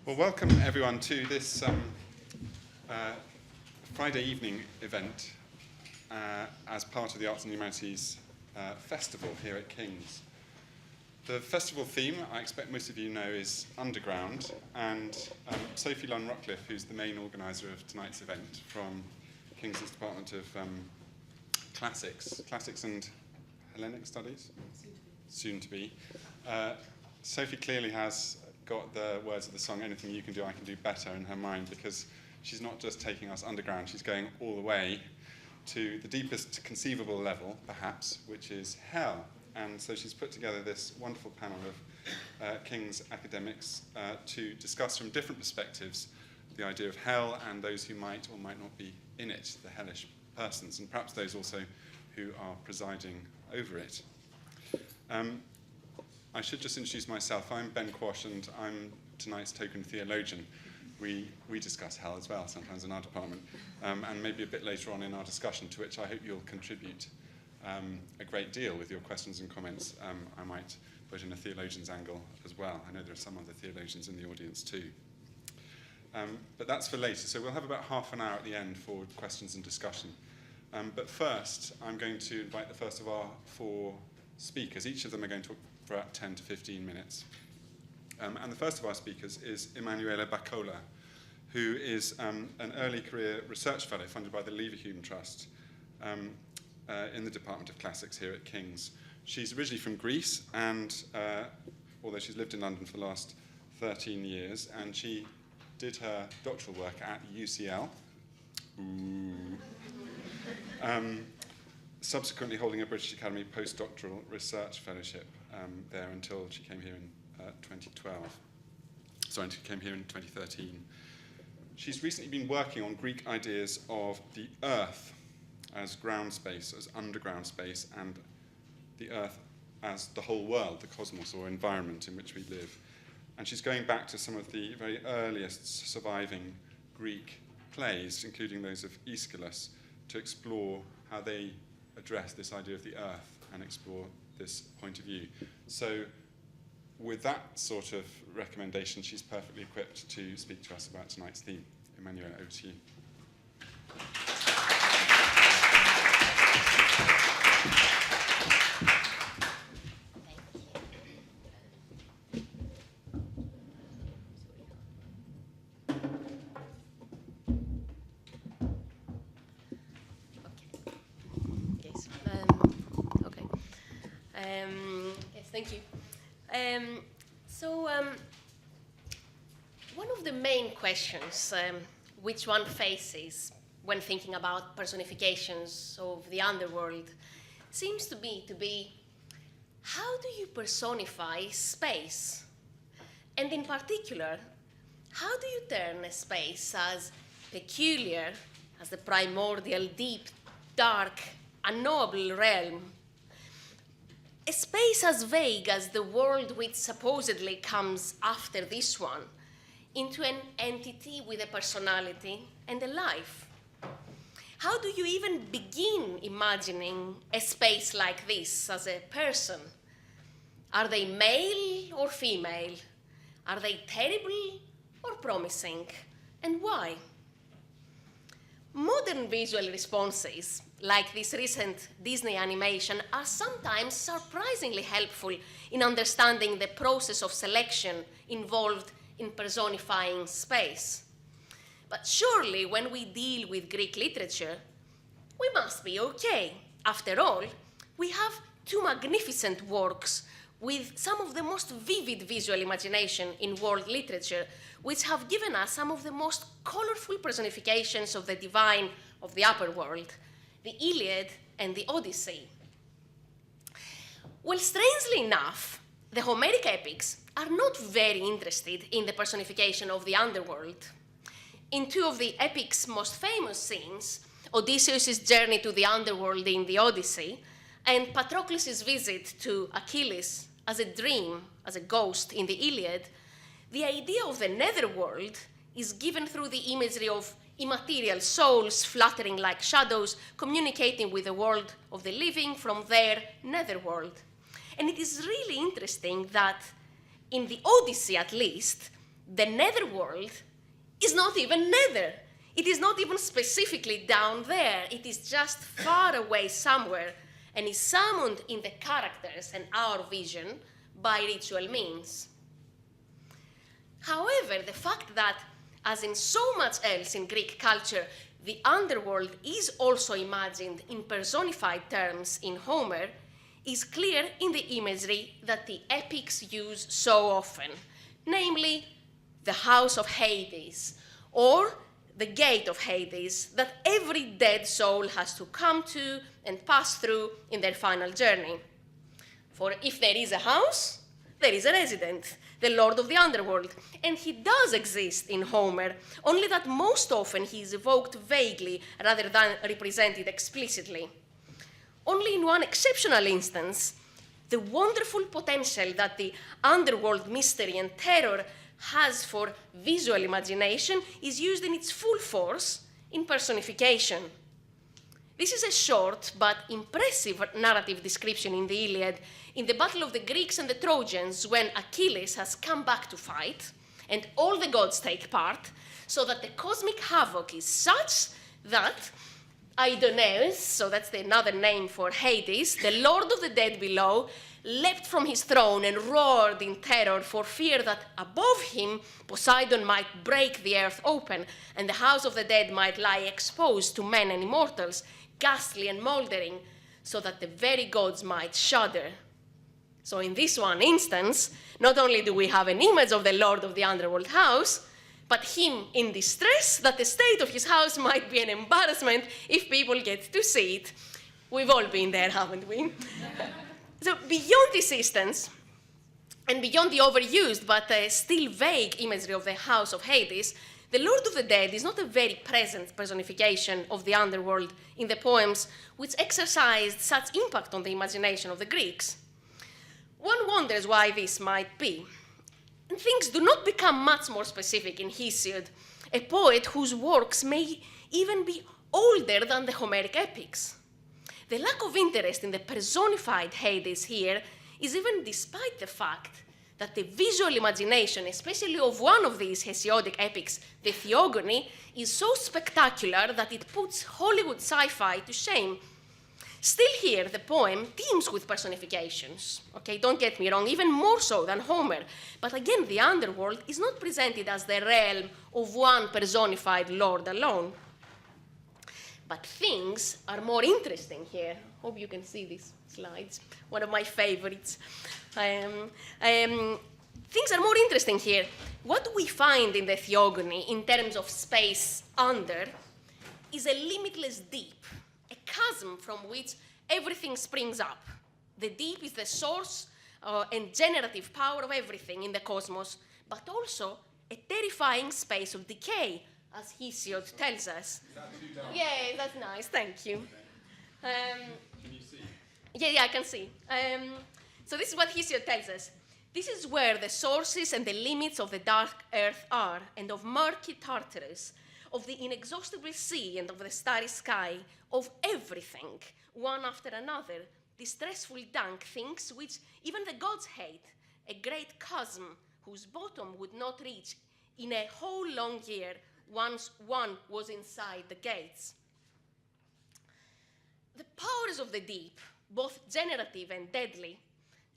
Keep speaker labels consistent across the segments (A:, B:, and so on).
A: Well, welcome everyone to this Friday evening event as part of the Arts and Humanities Festival here at King's. The festival theme, I expect most of you know, is Underground, and Sophie Lunn-Rockcliffe, who's the main organiser of tonight's event from King's Department of Classics and Hellenic Studies? Soon to be. Sophie clearly has got the words of the song, "Anything You Can Do, I Can Do Better," in her mind, because she's not just taking us underground, she's going all the way to the deepest conceivable level, perhaps, which is hell. And so she's put together this wonderful panel of King's academics to discuss from different perspectives the idea of hell and those who might or might not be in it, the hellish persons, and perhaps those also who are presiding over it. I should just introduce myself. I'm Ben Quash, and I'm tonight's token theologian. We discuss hell as well, sometimes in our department, and maybe a bit later on in our discussion, to which I hope you'll contribute a great deal with your questions and comments. I might put in a theologian's angle as well. I know there are some other theologians in the audience too. But that's for later, so we'll have about half an hour at the end for questions and discussion. But first, I'm going to invite the first of our four speakers. Each of them are going to talk for about 10 to 15 minutes. And the first of our speakers is Emanuela Barcola, who is an early career research fellow funded by the Leverhulme Trust in the Department of Classics here at King's. She's originally from Greece, and although she's lived in London for the last 13 years, and she did her doctoral work at UCL. Subsequently holding a British Academy postdoctoral research fellowship there until she came here in 2012. Sorry, she came here in 2013. She's recently been working on Greek ideas of the earth as ground space, as underground space, and the earth as the whole world, the cosmos or environment in which we live. And she's going back to some of the very earliest surviving Greek plays, including those of Aeschylus, to explore how they address this idea of the earth and explore this point of view. So with that sort of recommendation, she's perfectly equipped to speak to us about tonight's theme. Emanuela, over to you.
B: Yes, thank you. One of the main questions which one faces when thinking about personifications of the underworld seems to be how do you personify space? And in particular, how do you turn a space as peculiar as the primordial, deep, dark, unknowable realm, a space as vague as the world which supposedly comes after this one, into an entity with a personality and a life? How do you even begin imagining a space like this as a person? Are they male or female? Are they terrible or promising? And why? Modern visual responses, like this recent Disney animation, are sometimes surprisingly helpful in understanding the process of selection involved in personifying space. But surely, when we deal with Greek literature, we must be okay. After all, we have two magnificent works with some of the most vivid visual imagination in world literature, which have given us some of the most colorful personifications of the divine of the upper world, the Iliad and the Odyssey. Well, strangely enough, the Homeric epics are not very interested in the personification of the underworld. In two of the epic's most famous scenes, Odysseus' journey to the underworld in the Odyssey, and Patroclus' visit to Achilles as a dream, as a ghost in the Iliad, the idea of the netherworld is given through the imagery of immaterial souls fluttering like shadows, communicating with the world of the living from their netherworld. And it is really interesting that in the Odyssey, at least, the netherworld is not even nether. It is not even specifically down there. It is just far away somewhere and is summoned in the characters and our vision by ritual means. However, the fact that, as in so much else in Greek culture, the underworld is also imagined in personified terms in Homer is clear in the imagery that the epics use so often, namely the house of Hades, or the gate of Hades that every dead soul has to come to and pass through in their final journey. For if there is a house, there is a resident, the lord of the underworld, and he does exist in Homer, only that most often he is evoked vaguely rather than represented explicitly. Only in one exceptional instance, the wonderful potential that the underworld mystery and terror has for visual imagination is used in its full force in personification. This is a short but impressive narrative description in the Iliad, in the battle of the Greeks and the Trojans, when Achilles has come back to fight and all the gods take part, so that the cosmic havoc is such that Aidoneus, so that's another name for Hades, the lord of the dead below, leapt from his throne and roared in terror for fear that above him Poseidon might break the earth open and the house of the dead might lie exposed to men and immortals, ghastly and mouldering, so that the very gods might shudder. So in this one instance, not only do we have an image of the lord of the underworld house, but him in distress that the state of his house might be an embarrassment if people get to see it. We've all been there, haven't we? So beyond this instance, and beyond the overused but still vague imagery of the house of Hades, the Lord of the Dead is not a very present personification of the underworld in the poems which exercised such impact on the imagination of the Greeks. One wonders why this might be. And things do not become much more specific in Hesiod, a poet whose works may even be older than the Homeric epics. The lack of interest in the personified Hades here is even despite the fact that the visual imagination, especially of one of these Hesiodic epics, the Theogony, is so spectacular that it puts Hollywood sci-fi to shame. Still here, the poem teems with personifications. Okay, don't get me wrong, even more so than Homer. But again, the underworld is not presented as the realm of one personified lord alone. But things are more interesting here. Hope you can see these slides, one of my favorites. Things are more interesting here. What we find in the Theogony in terms of space under is a limitless deep, a chasm from which everything springs up. The deep is the source and generative power of everything in the cosmos, but also a terrifying space of decay, as Hesiod tells us. Yeah, that's nice, thank you.
A: Can you see?
B: Yeah, I can see. So this is what Hesiod tells us. This is where the sources and the limits of the dark earth are, and of murky Tartarus, of the inexhaustible sea and of the starry sky, of everything, one after another, distressful dank things which even the gods hate, a great chasm whose bottom would not reach in a whole long year once one was inside the gates. The powers of the deep, both generative and deadly,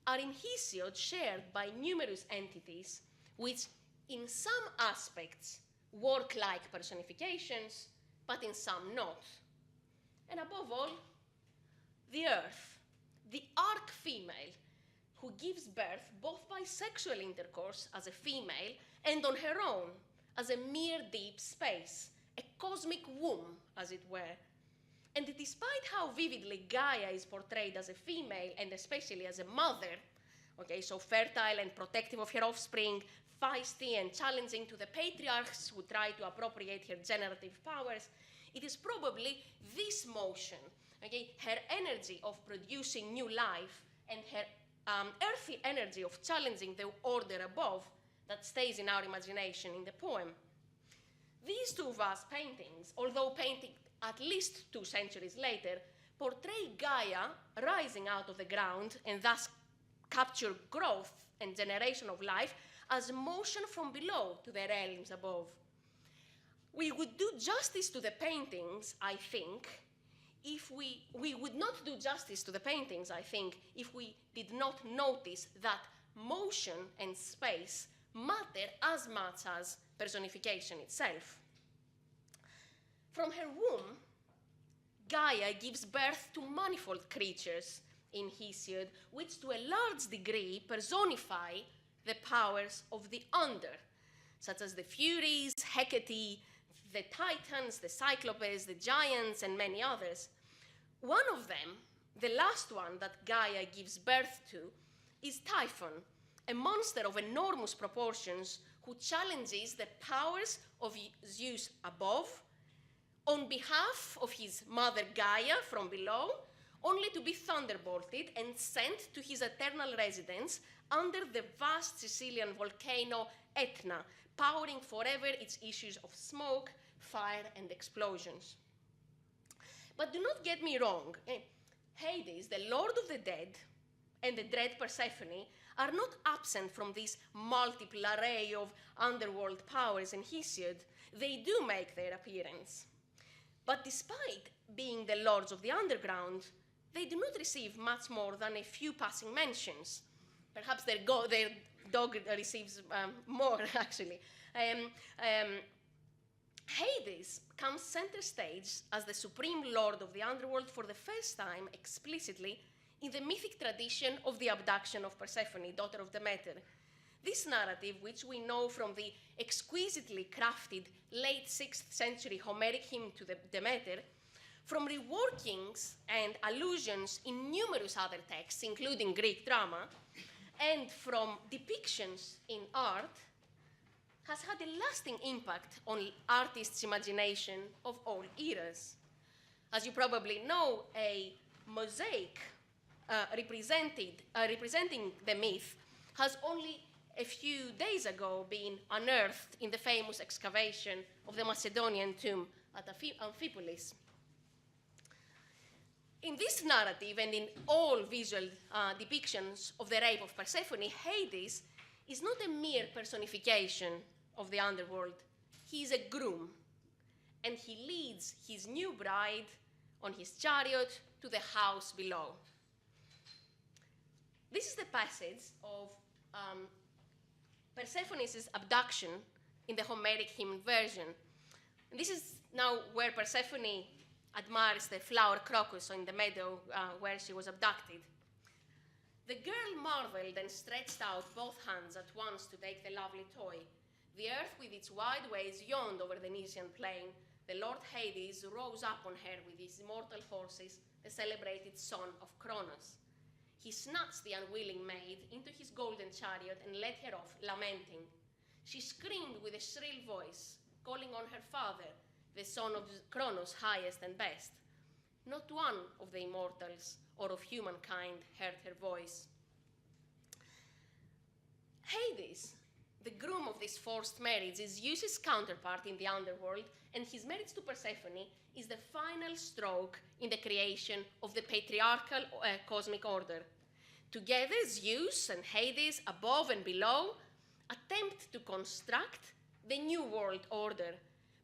B: are in Hesiod shared by numerous entities which in some aspects work like personifications, but in some not. And above all, the earth, the arch female, who gives birth both by sexual intercourse as a female and on her own as a mere deep space, a cosmic womb, as it were. And despite how vividly Gaia is portrayed as a female and especially as a mother, okay, so fertile and protective of her offspring, feisty and challenging to the patriarchs who try to appropriate her generative powers, it is probably this motion, okay, her energy of producing new life and her earthy energy of challenging the order above that stays in our imagination in the poem. These two vast paintings, although painted at least 2 centuries later, portray Gaia rising out of the ground and thus capture growth and generation of life as motion from below to the realms above. We would do justice to the paintings, I think, if we would not do justice to the paintings, I think, if we did not notice that motion and space matter as much as personification itself. From her womb, Gaia gives birth to manifold creatures in Hesiod, which to a large degree personify the powers of the under, such as the Furies, Hecate, the Titans, the Cyclopes, the Giants, and many others. One of them, the last one that Gaia gives birth to, is Typhon, a monster of enormous proportions who challenges the powers of Zeus above on behalf of his mother Gaia from below, only to be thunderbolted and sent to his eternal residence under the vast Sicilian volcano Etna, powering forever its issues of smoke, fire, and explosions. But do not get me wrong. Hades, the Lord of the Dead, and the dread Persephone are not absent from this multiple array of underworld powers in Hesiod. They do make their appearance. But despite being the lords of the underground, they do not receive much more than a few passing mentions. Perhaps their dog receives more, actually. Hades comes center stage as the supreme lord of the underworld for the first time explicitly in the mythic tradition of the abduction of Persephone, daughter of Demeter. This narrative, which we know from the exquisitely crafted late 6th century Homeric hymn to Demeter, from reworkings and allusions in numerous other texts, including Greek drama, and from depictions in art, has had a lasting impact on artists' imagination of all eras. As you probably know, a mosaic representing the myth has only a few days ago been unearthed in the famous excavation of the Macedonian tomb at Amphipolis. In this narrative and in all visual depictions of the rape of Persephone, Hades is not a mere personification of the underworld. He is a groom, and he leads his new bride on his chariot to the house below. This is the passage of Persephone's abduction in the Homeric hymn version. And this is now where Persephone admires the flower crocus in the meadow where she was abducted. The girl marveled and stretched out both hands at once to take the lovely toy. The earth with its wide ways yawned over the Nysian plain. The Lord Hades rose up on her with his immortal horses, the celebrated son of Cronos. He snatched the unwilling maid into his golden chariot and led her off, lamenting. She screamed with a shrill voice, calling on her father, the son of Cronos, highest and best. Not one of the immortals or of humankind heard her voice. Hades, the groom of this forced marriage, is Zeus's counterpart in the underworld, and his marriage to Persephone is the final stroke in the creation of the patriarchal cosmic order. Together, Zeus and Hades, above and below, attempt to construct the new world order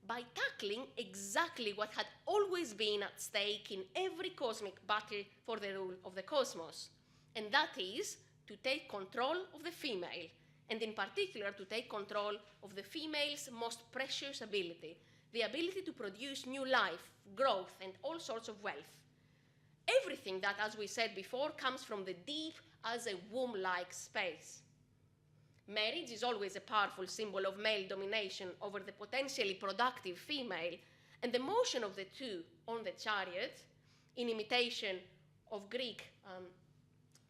B: by tackling exactly what had always been at stake in every cosmic battle for the rule of the cosmos, and that is to take control of the female, and in particular to take control of the female's most precious ability, the ability to produce new life, growth, and all sorts of wealth. Everything that, as we said before, comes from the deep as a womb-like space. Marriage is always a powerful symbol of male domination over the potentially productive female, and the motion of the two on the chariot, in imitation of Greek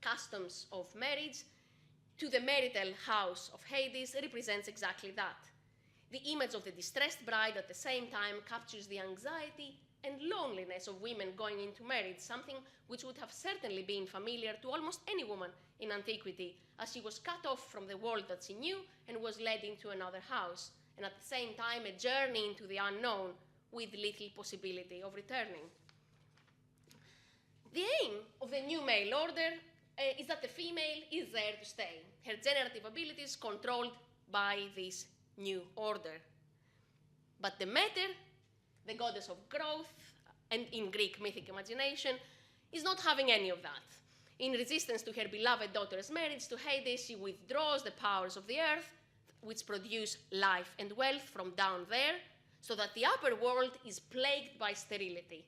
B: customs of marriage, to the marital house of Hades represents exactly that. The image of the distressed bride at the same time captures the anxiety and loneliness of women going into marriage, something which would have certainly been familiar to almost any woman in antiquity, as she was cut off from the world that she knew and was led into another house, and at the same time a journey into the unknown with little possibility of returning. The aim of the new male order is that the female is there to stay. Her generative abilities controlled by this new order. But Demeter, the goddess of growth, and in Greek mythic imagination, is not having any of that. In resistance to her beloved daughter's marriage to Hades, she withdraws the powers of the earth, which produce life and wealth from down there, so that the upper world is plagued by sterility.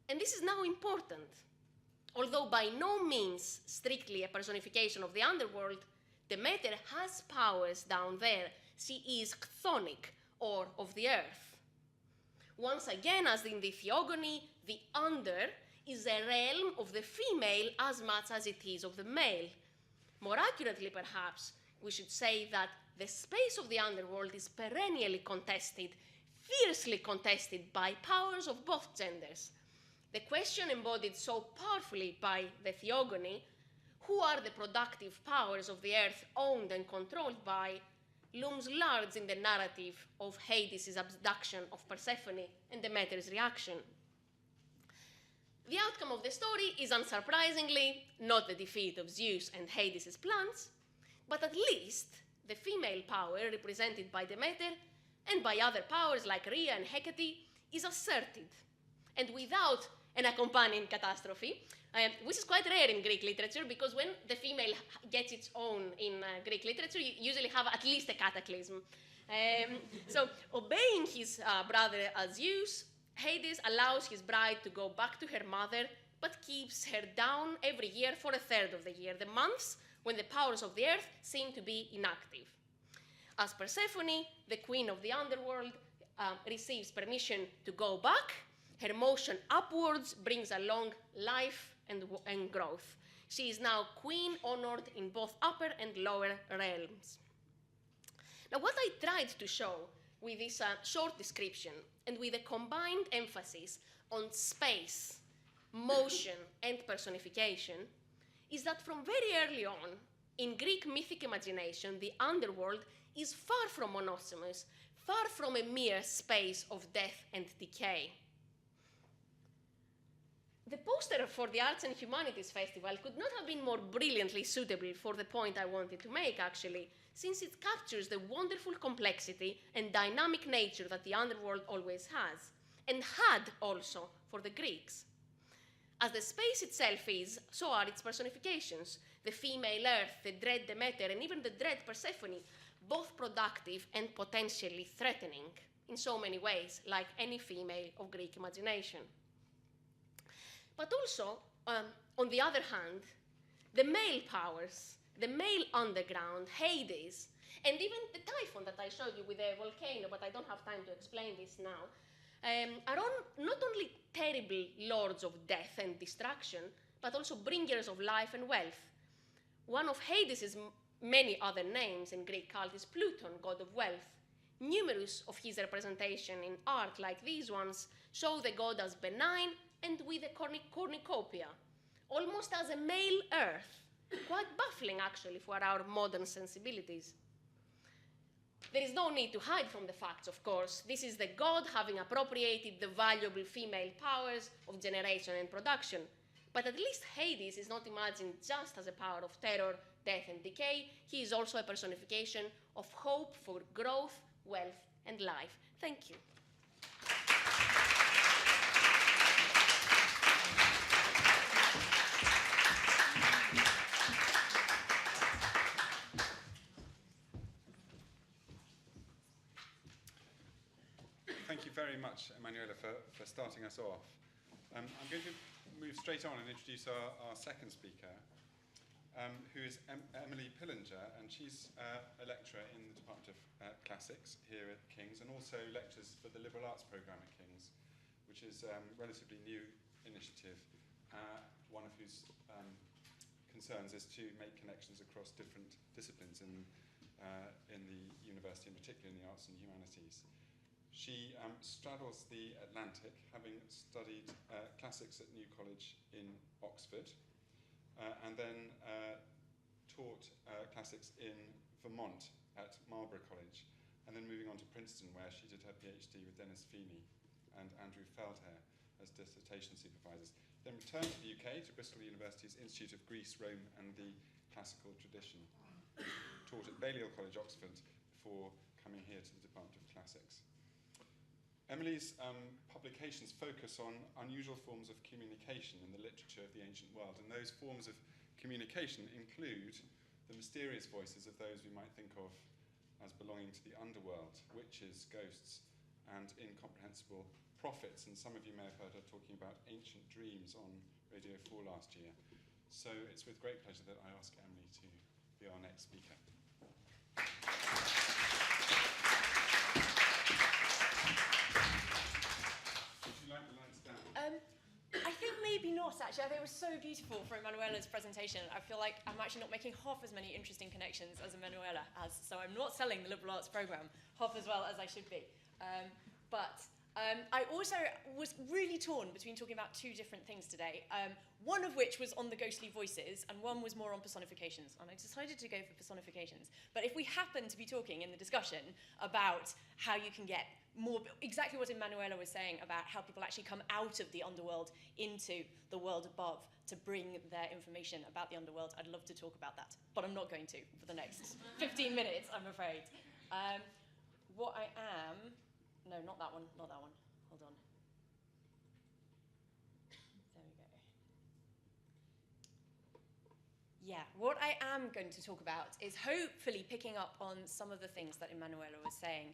B: And this is now important. Although by no means strictly a personification of the underworld, Demeter has powers down there. She is chthonic, or of the earth. Once again, as in the theogony, the under is a realm of the female as much as it is of the male. More accurately, perhaps, we should say that the space of the underworld is perennially contested, fiercely contested by powers of both genders. The question embodied so powerfully by the theogony, who are the productive powers of the earth owned and controlled by, looms large in the narrative of Hades' abduction of Persephone and Demeter's reaction. The outcome of the story is unsurprisingly not the defeat of Zeus and Hades' plans, but at least the female power represented by Demeter and by other powers like Rhea and Hecate is asserted, and without an accompanying catastrophe, which is quite rare in Greek literature, because when the female gets its own in Greek literature, you usually have at least a cataclysm. So, obeying his brother Zeus, Hades allows his bride to go back to her mother, but keeps her down every year for a third of the year, the months when the powers of the earth seem to be inactive. As Persephone, the queen of the underworld, receives permission to go back, her motion upwards brings along life and growth. She is now queen honored in both upper and lower realms. Now, what I tried to show with this short description and with a combined emphasis on space, motion, and personification is that from very early on, in Greek mythic imagination, the underworld is far from monogamous, far from a mere space of death and decay. The poster for the Arts and Humanities Festival could not have been more brilliantly suitable for the point I wanted to make, actually, since it captures the wonderful complexity and dynamic nature that the underworld always has, and had also for the Greeks. As the space itself is, so are its personifications, the female earth, the dread Demeter, and even the dread Persephone, both productive and potentially threatening in so many ways, like any female of Greek imagination. But also, on the other hand, the male powers, the male underground, Hades, and even the Typhon that I showed you with the volcano, but I don't have time to explain this now, are not only terrible lords of death and destruction, but also bringers of life and wealth. One of Hades' many other names in Greek cult is Pluton, God of Wealth. Numerous of his representation in art, like these ones, show the god as benign and with a cornucopia, almost as a male earth, quite baffling actually for our modern sensibilities. There is no need to hide from the facts, of course. This is the god having appropriated the valuable female powers of generation and production. But at least Hades is not imagined just as a power of terror, death, and decay. He is also a personification of hope for growth, wealth, and life. Thank you.
A: Thank you very much, Emanuela, for starting us off. I'm going to move straight on and introduce our second speaker, who is Emily Pillinger, and she's a lecturer in the Department of Classics here at King's, and also lectures for the Liberal Arts Programme at King's, which is a relatively new initiative, one of whose concerns is to make connections across different disciplines in the university, and particularly in the arts and humanities. She straddles the Atlantic, having studied classics at New College in Oxford, and then taught classics in Vermont at Marlborough College, and then moving on to Princeton, where she did her PhD with Dennis Feeney and Andrew Feldhare. as dissertation supervisors. Then returned to the UK to Bristol University's Institute of Greece, Rome and the Classical Tradition. Taught at Balliol College, Oxford, before coming here to the Department of Classics. Emily's publications focus on unusual forms of communication in the literature of the ancient world, and those forms of communication include the mysterious voices of those we might think of as belonging to the underworld, witches, ghosts, and incomprehensible prophets. And some of you may have heard her talking about ancient dreams on Radio 4 last year. So it's with great pleasure that I ask Emily to be our next speaker. Would you like the lights down?
C: I think maybe not, actually. I think it was so beautiful for Emanuela's presentation. I feel like I'm actually not making half as many interesting connections as Emanuela has, so I'm not selling the liberal arts programme half as well as I should be. I also was really torn between talking about two different things today, one of which was on the ghostly voices, and one was more on personifications, and I decided to go for personifications. But if we happen to be talking in the discussion about how you can get more, exactly what Emanuela was saying about how people actually come out of the underworld into the world above to bring their information about the underworld, I'd love to talk about that, but I'm not going to for the next 15 minutes, I'm afraid. What I am... No, not that one, not that one. Hold on. There we go. Yeah, what I am going to talk about is hopefully picking up on some of the things that Emanuela was saying,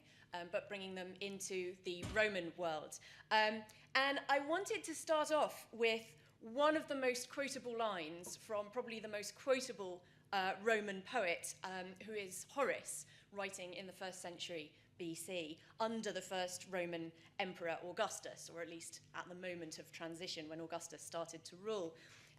C: but bringing them into the Roman world. And I wanted to start off with one of the most quotable lines from probably the most quotable Roman poet, who is Horace, writing in the 1st century BC, under the first Roman emperor Augustus, or at least at the moment of transition when Augustus started to rule.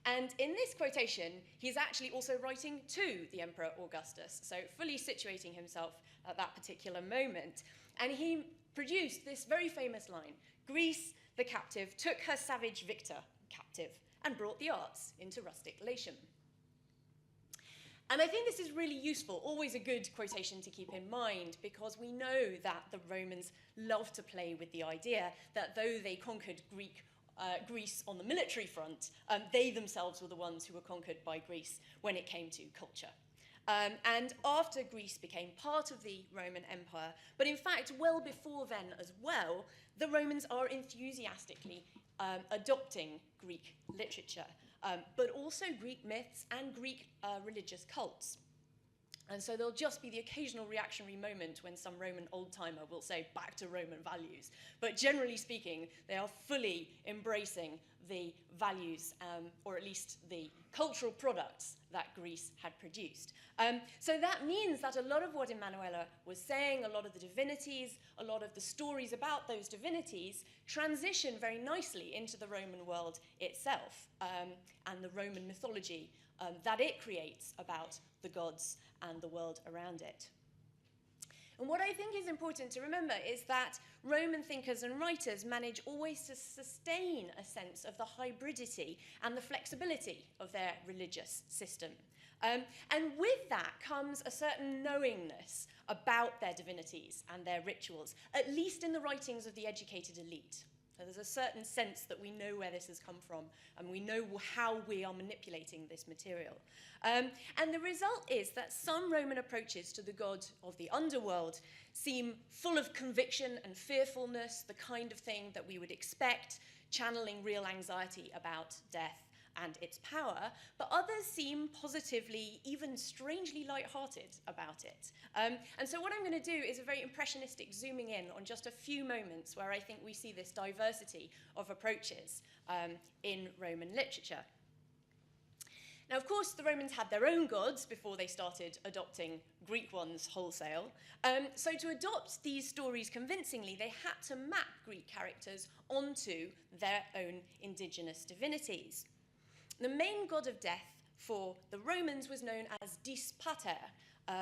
C: And in this quotation, he's actually also writing to the Emperor Augustus, so fully situating himself at that particular moment. And he produced this very famous line: Greece, the captive, took her savage victor captive and brought the arts into rustic Latium. And I think this is really useful, always a good quotation to keep in mind, because we know that the Romans loved to play with the idea that though they conquered Greece on the military front, they themselves were the ones who were conquered by Greece when it came to culture. And after Greece became part of the Roman Empire, but in fact, well before then as well, the Romans are enthusiastically adopting Greek literature, but also Greek myths and Greek religious cults. And so there'll just be the occasional reactionary moment when some Roman old-timer will say, back to Roman values. But generally speaking, they are fully embracing the values, or at least the cultural products that Greece had produced. So that means that a lot of what Emanuela was saying, a lot of the divinities, a lot of the stories about those divinities transition very nicely into the Roman world itself, and the Roman mythology that it creates about the gods and the world around it. And what I think is important to remember is that Roman thinkers and writers manage always to sustain a sense of the hybridity and the flexibility of their religious system. And with that comes a certain knowingness about their divinities and their rituals, at least in the writings of the educated elite. So there's a certain sense that we know where this has come from, and we know how we are manipulating this material. And the result is that some Roman approaches to the god of the underworld seem full of conviction and fearfulness, the kind of thing that we would expect, channeling real anxiety about death and its power, but others seem positively, even strangely light-hearted about it. And so what I'm going to do is a very impressionistic zooming in on just a few moments where I think we see this diversity of approaches in Roman literature. Now, of course, the Romans had their own gods before they started adopting Greek ones wholesale. So to adopt these stories convincingly, they had to map Greek characters onto their own indigenous divinities. The main god of death for the Romans was known as Dis Pater,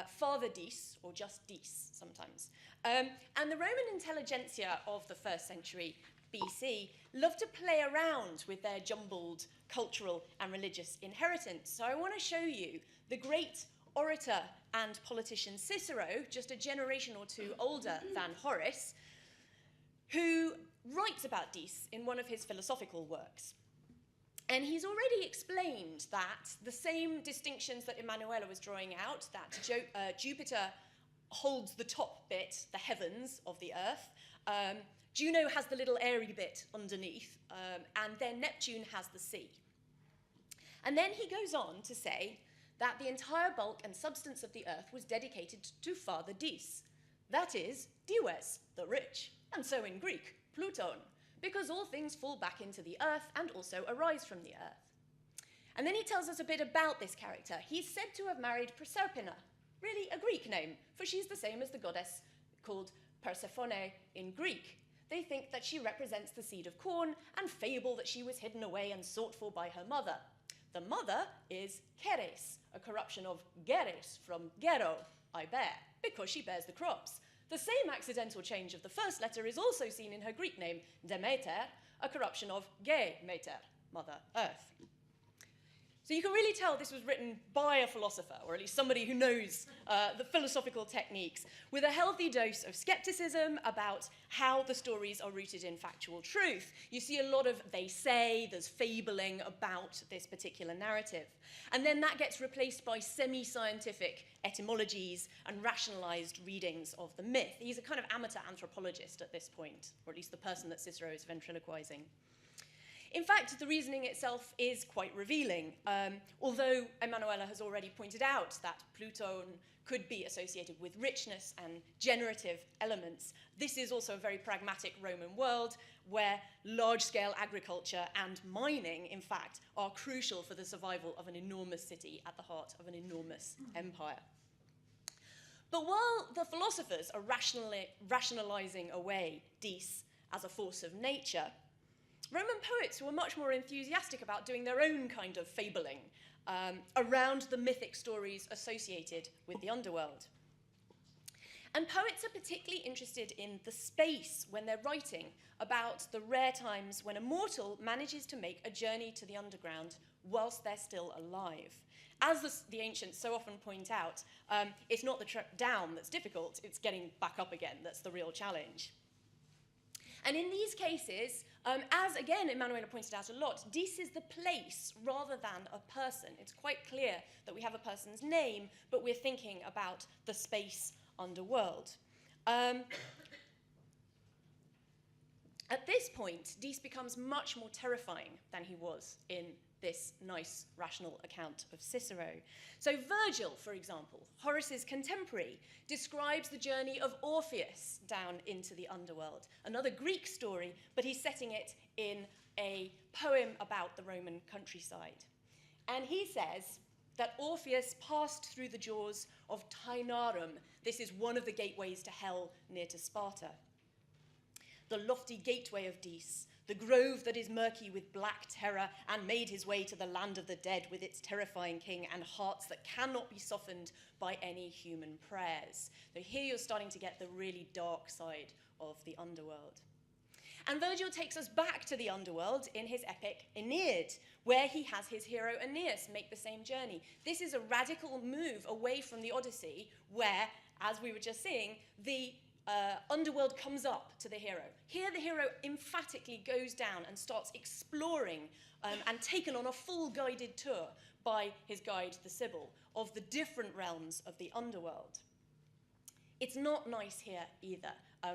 C: Father Dis, or just Dis sometimes. And the Roman intelligentsia of the 1st century BC loved to play around with their jumbled cultural and religious inheritance. So I want to show you the great orator and politician Cicero, just a generation or two older than Horace, who writes about Dis in one of his philosophical works. And he's already explained that the same distinctions that Emanuela was drawing out, that Jupiter holds the top bit, the heavens of the earth, Juno has the little airy bit underneath, and then Neptune has the sea. And then he goes on to say that the entire bulk and substance of the earth was dedicated to Father Dis, that is, Dives, the rich, and so in Greek, Pluton, because all things fall back into the earth and also arise from the earth. And then he tells us a bit about this character. He's said to have married Proserpina, really a Greek name, for she's the same as the goddess called Persephone in Greek. They think that she represents the seed of corn and fable that she was hidden away and sought for by her mother. The mother is Keres, a corruption of Geres from Gero, I bear, because she bears the crops. The same accidental change of the first letter is also seen in her Greek name, Demeter, a corruption of Ge-meter, Mother Earth. So you can really tell this was written by a philosopher, or at least somebody who knows the philosophical techniques, with a healthy dose of skepticism about how the stories are rooted in factual truth. You see a lot of they say, there's fabling about this particular narrative. And then that gets replaced by semi-scientific etymologies and rationalized readings of the myth. He's a kind of amateur anthropologist at this point, or at least the person that Cicero is ventriloquizing. In fact, the reasoning itself is quite revealing, although Emanuela has already pointed out that Pluton could be associated with richness and generative elements. This is also a very pragmatic Roman world where large-scale agriculture and mining, in fact, are crucial for the survival of an enormous city at the heart of an enormous empire. But while the philosophers are rationalizing away Dis as a force of nature, Roman poets were much more enthusiastic about doing their own kind of fabling around the mythic stories associated with the underworld. And poets are particularly interested in the space when they're writing about the rare times when a mortal manages to make a journey to the underground whilst they're still alive. As the ancients so often point out, it's not the trip down that's difficult, it's getting back up again that's the real challenge. And in these cases, as again Emanuela pointed out a lot, Dis is the place rather than a person. It's quite clear that we have a person's name, but we're thinking about the space underworld. At this point, Dis becomes much more terrifying than he was in this nice rational account of Cicero. So Virgil, for example, Horace's contemporary, describes the journey of Orpheus down into the underworld, another Greek story, but he's setting it in a poem about the Roman countryside. And he says that Orpheus passed through the jaws of Tainarum. This is one of the gateways to hell near to Sparta. The lofty gateway of Dis, the grove that is murky with black terror, and made his way to the land of the dead with its terrifying king and hearts that cannot be softened by any human prayers. So here you're starting to get the really dark side of the underworld. And Virgil takes us back to the underworld in his epic Aeneid, where he has his hero Aeneas make the same journey. This is a radical move away from the Odyssey, where, as we were just seeing, the underworld comes up to the hero. Here the hero emphatically goes down and starts exploring and taken on a full guided tour by his guide, the Sibyl, of the different realms of the underworld. It's not nice here either.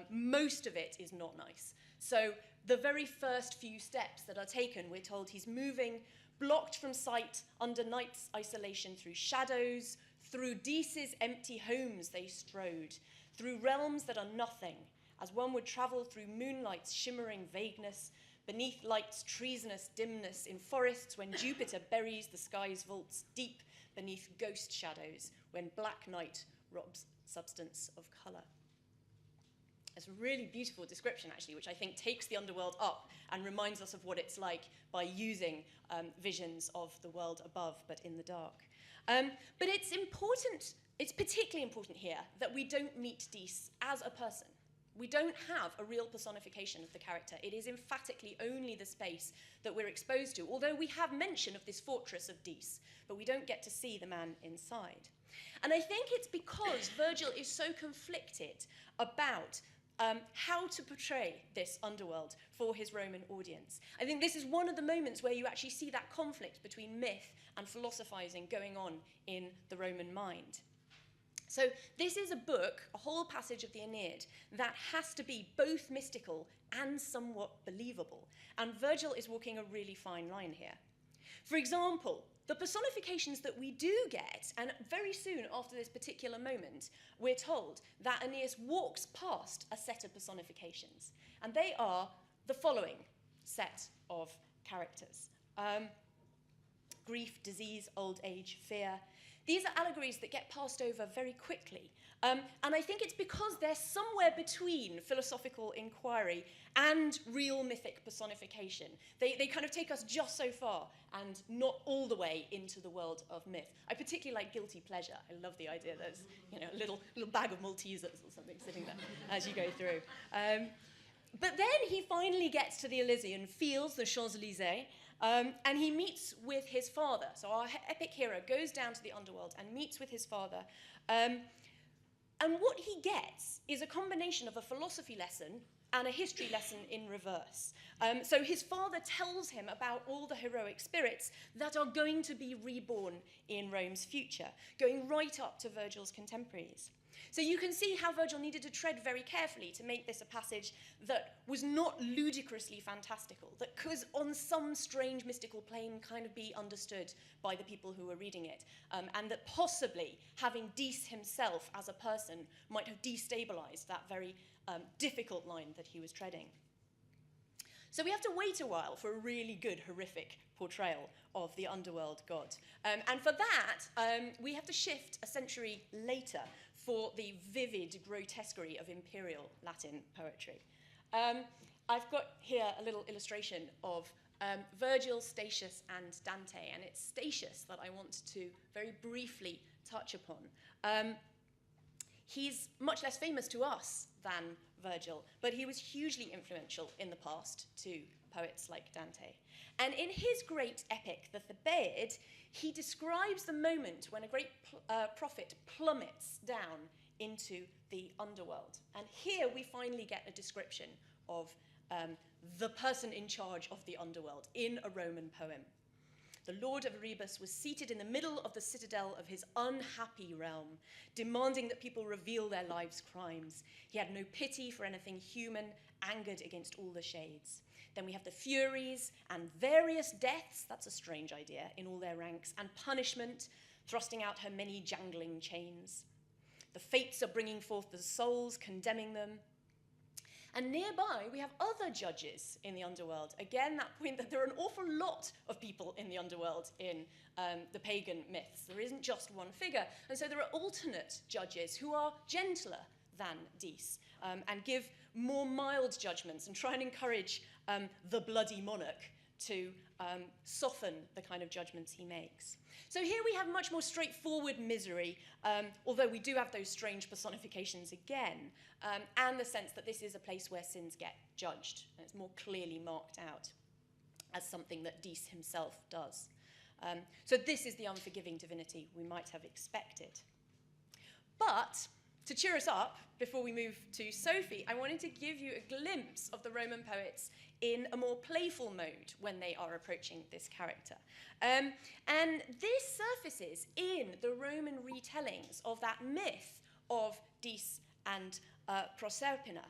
C: Most of it is not nice. So the very first few steps that are taken, we're told he's moving, blocked from sight under night's isolation through shadows, through Dis's empty homes they strode, through realms that are nothing, as one would travel through moonlight's shimmering vagueness, beneath light's treasonous dimness, in forests when Jupiter buries the sky's vaults deep beneath ghost shadows, when black night robs substance of colour. It's a really beautiful description, actually, which I think takes the underworld up and reminds us of what it's like by using visions of the world above, but in the dark. But it's important, it's particularly important here that we don't meet Dis as a person. We don't have a real personification of the character. It is emphatically only the space that we're exposed to, although we have mention of this fortress of Dis, but we don't get to see the man inside. And I think it's because Virgil is so conflicted about how to portray this underworld for his Roman audience. I think this is one of the moments where you actually see that conflict between myth and philosophizing going on in the Roman mind. So this is a book, a whole passage of the Aeneid, that has to be both mystical and somewhat believable. And Virgil is walking a really fine line here. For example, the personifications that we do get, and very soon after this particular moment, we're told that Aeneas walks past a set of personifications. And they are the following set of characters. Grief, disease, old age, fear. These are allegories that get passed over very quickly. And I think it's because they're somewhere between philosophical inquiry and real mythic personification. They kind of take us just so far and not all the way into the world of myth. I particularly like guilty pleasure. I love the idea there's a little bag of Maltesers or something sitting there as you go through. But then he finally gets to the Elysian fields, the Champs-Élysées, and he meets with his father. So our epic hero goes down to the underworld and meets with his father. And what he gets is a combination of a philosophy lesson and a history lesson in reverse. So his father tells him about all the heroic spirits that are going to be reborn in Rome's future, going right up to Virgil's contemporaries. So you can see how Virgil needed to tread very carefully to make this a passage that was not ludicrously fantastical, that could, on some strange mystical plane, kind of be understood by the people who were reading it, and that possibly having Dis himself as a person might have destabilized that very difficult line that he was treading. So we have to wait a while for a really good, horrific portrayal of the underworld god. And for that, we have to shift a century later for the vivid grotesquerie of imperial Latin poetry. I've got here a little illustration of Virgil, Statious, and Dante, and it's Statious that I want to very briefly touch upon. He's much less famous to us than Virgil, but he was hugely influential in the past to poets like Dante. And in his great epic, the Thebaid, he describes the moment when a great prophet plummets down into the underworld. And here we finally get a description of the person in charge of the underworld in a Roman poem. The Lord of Erebus was seated in the middle of the citadel of his unhappy realm, demanding that people reveal their lives' crimes. He had no pity for anything human, angered against all the shades. Then we have the Furies and various deaths, that's a strange idea, in all their ranks, and punishment, thrusting out her many jangling chains. The Fates are bringing forth the souls, condemning them. And nearby, we have other judges in the underworld. Again, that point that there are an awful lot of people in the underworld in the pagan myths. There isn't just one figure. And so there are alternate judges who are gentler than Dis and give more mild judgments and try and encourage the bloody monarch to soften the kind of judgments he makes. So here we have much more straightforward misery, although we do have those strange personifications again, and the sense that this is a place where sins get judged. And it's more clearly marked out as something that Dis himself does. So this is the unforgiving divinity we might have expected. But to cheer us up, before we move to Sophie, I wanted to give you a glimpse of the Roman poets in a more playful mode when they are approaching this character. And this surfaces in the Roman retellings of that myth of Dis and Proserpina,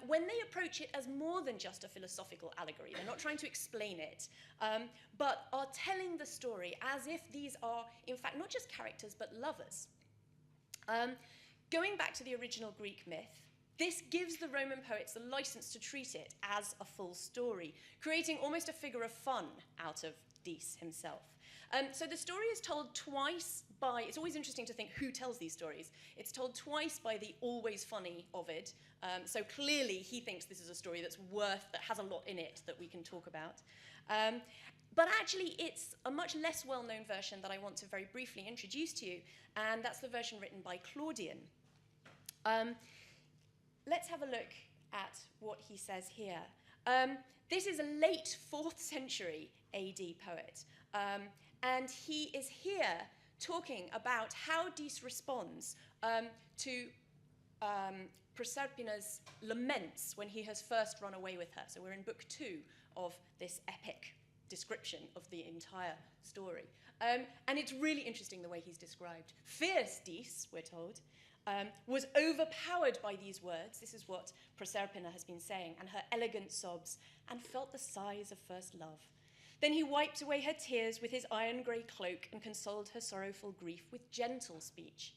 C: when they approach it as more than just a philosophical allegory. They're not trying to explain it, but are telling the story as if these are, in fact, not just characters, but lovers. Going back to the original Greek myth, this gives the Roman poets the license to treat it as a full story, creating almost a figure of fun out of Dis himself. So the story is told twice by, it's always interesting to think who tells these stories. It's told twice by the always funny Ovid. So clearly he thinks this is a story that has a lot in it that we can talk about. But actually, it's a much less well-known version that I want to very briefly introduce to you, and that's the version written by Claudian. Let's have a look at what he says here. This is a late 4th century AD poet, and he is here talking about how Dis responds to Proserpina's laments when he has first run away with her. So we're in book 2 of this epic description of the entire story. And it's really interesting the way he's described. Fierce Dis, we're told, was overpowered by these words. This is what Proserpina has been saying, and her elegant sobs, and felt the sighs of first love. Then he wiped away her tears with his iron-grey cloak and consoled her sorrowful grief with gentle speech.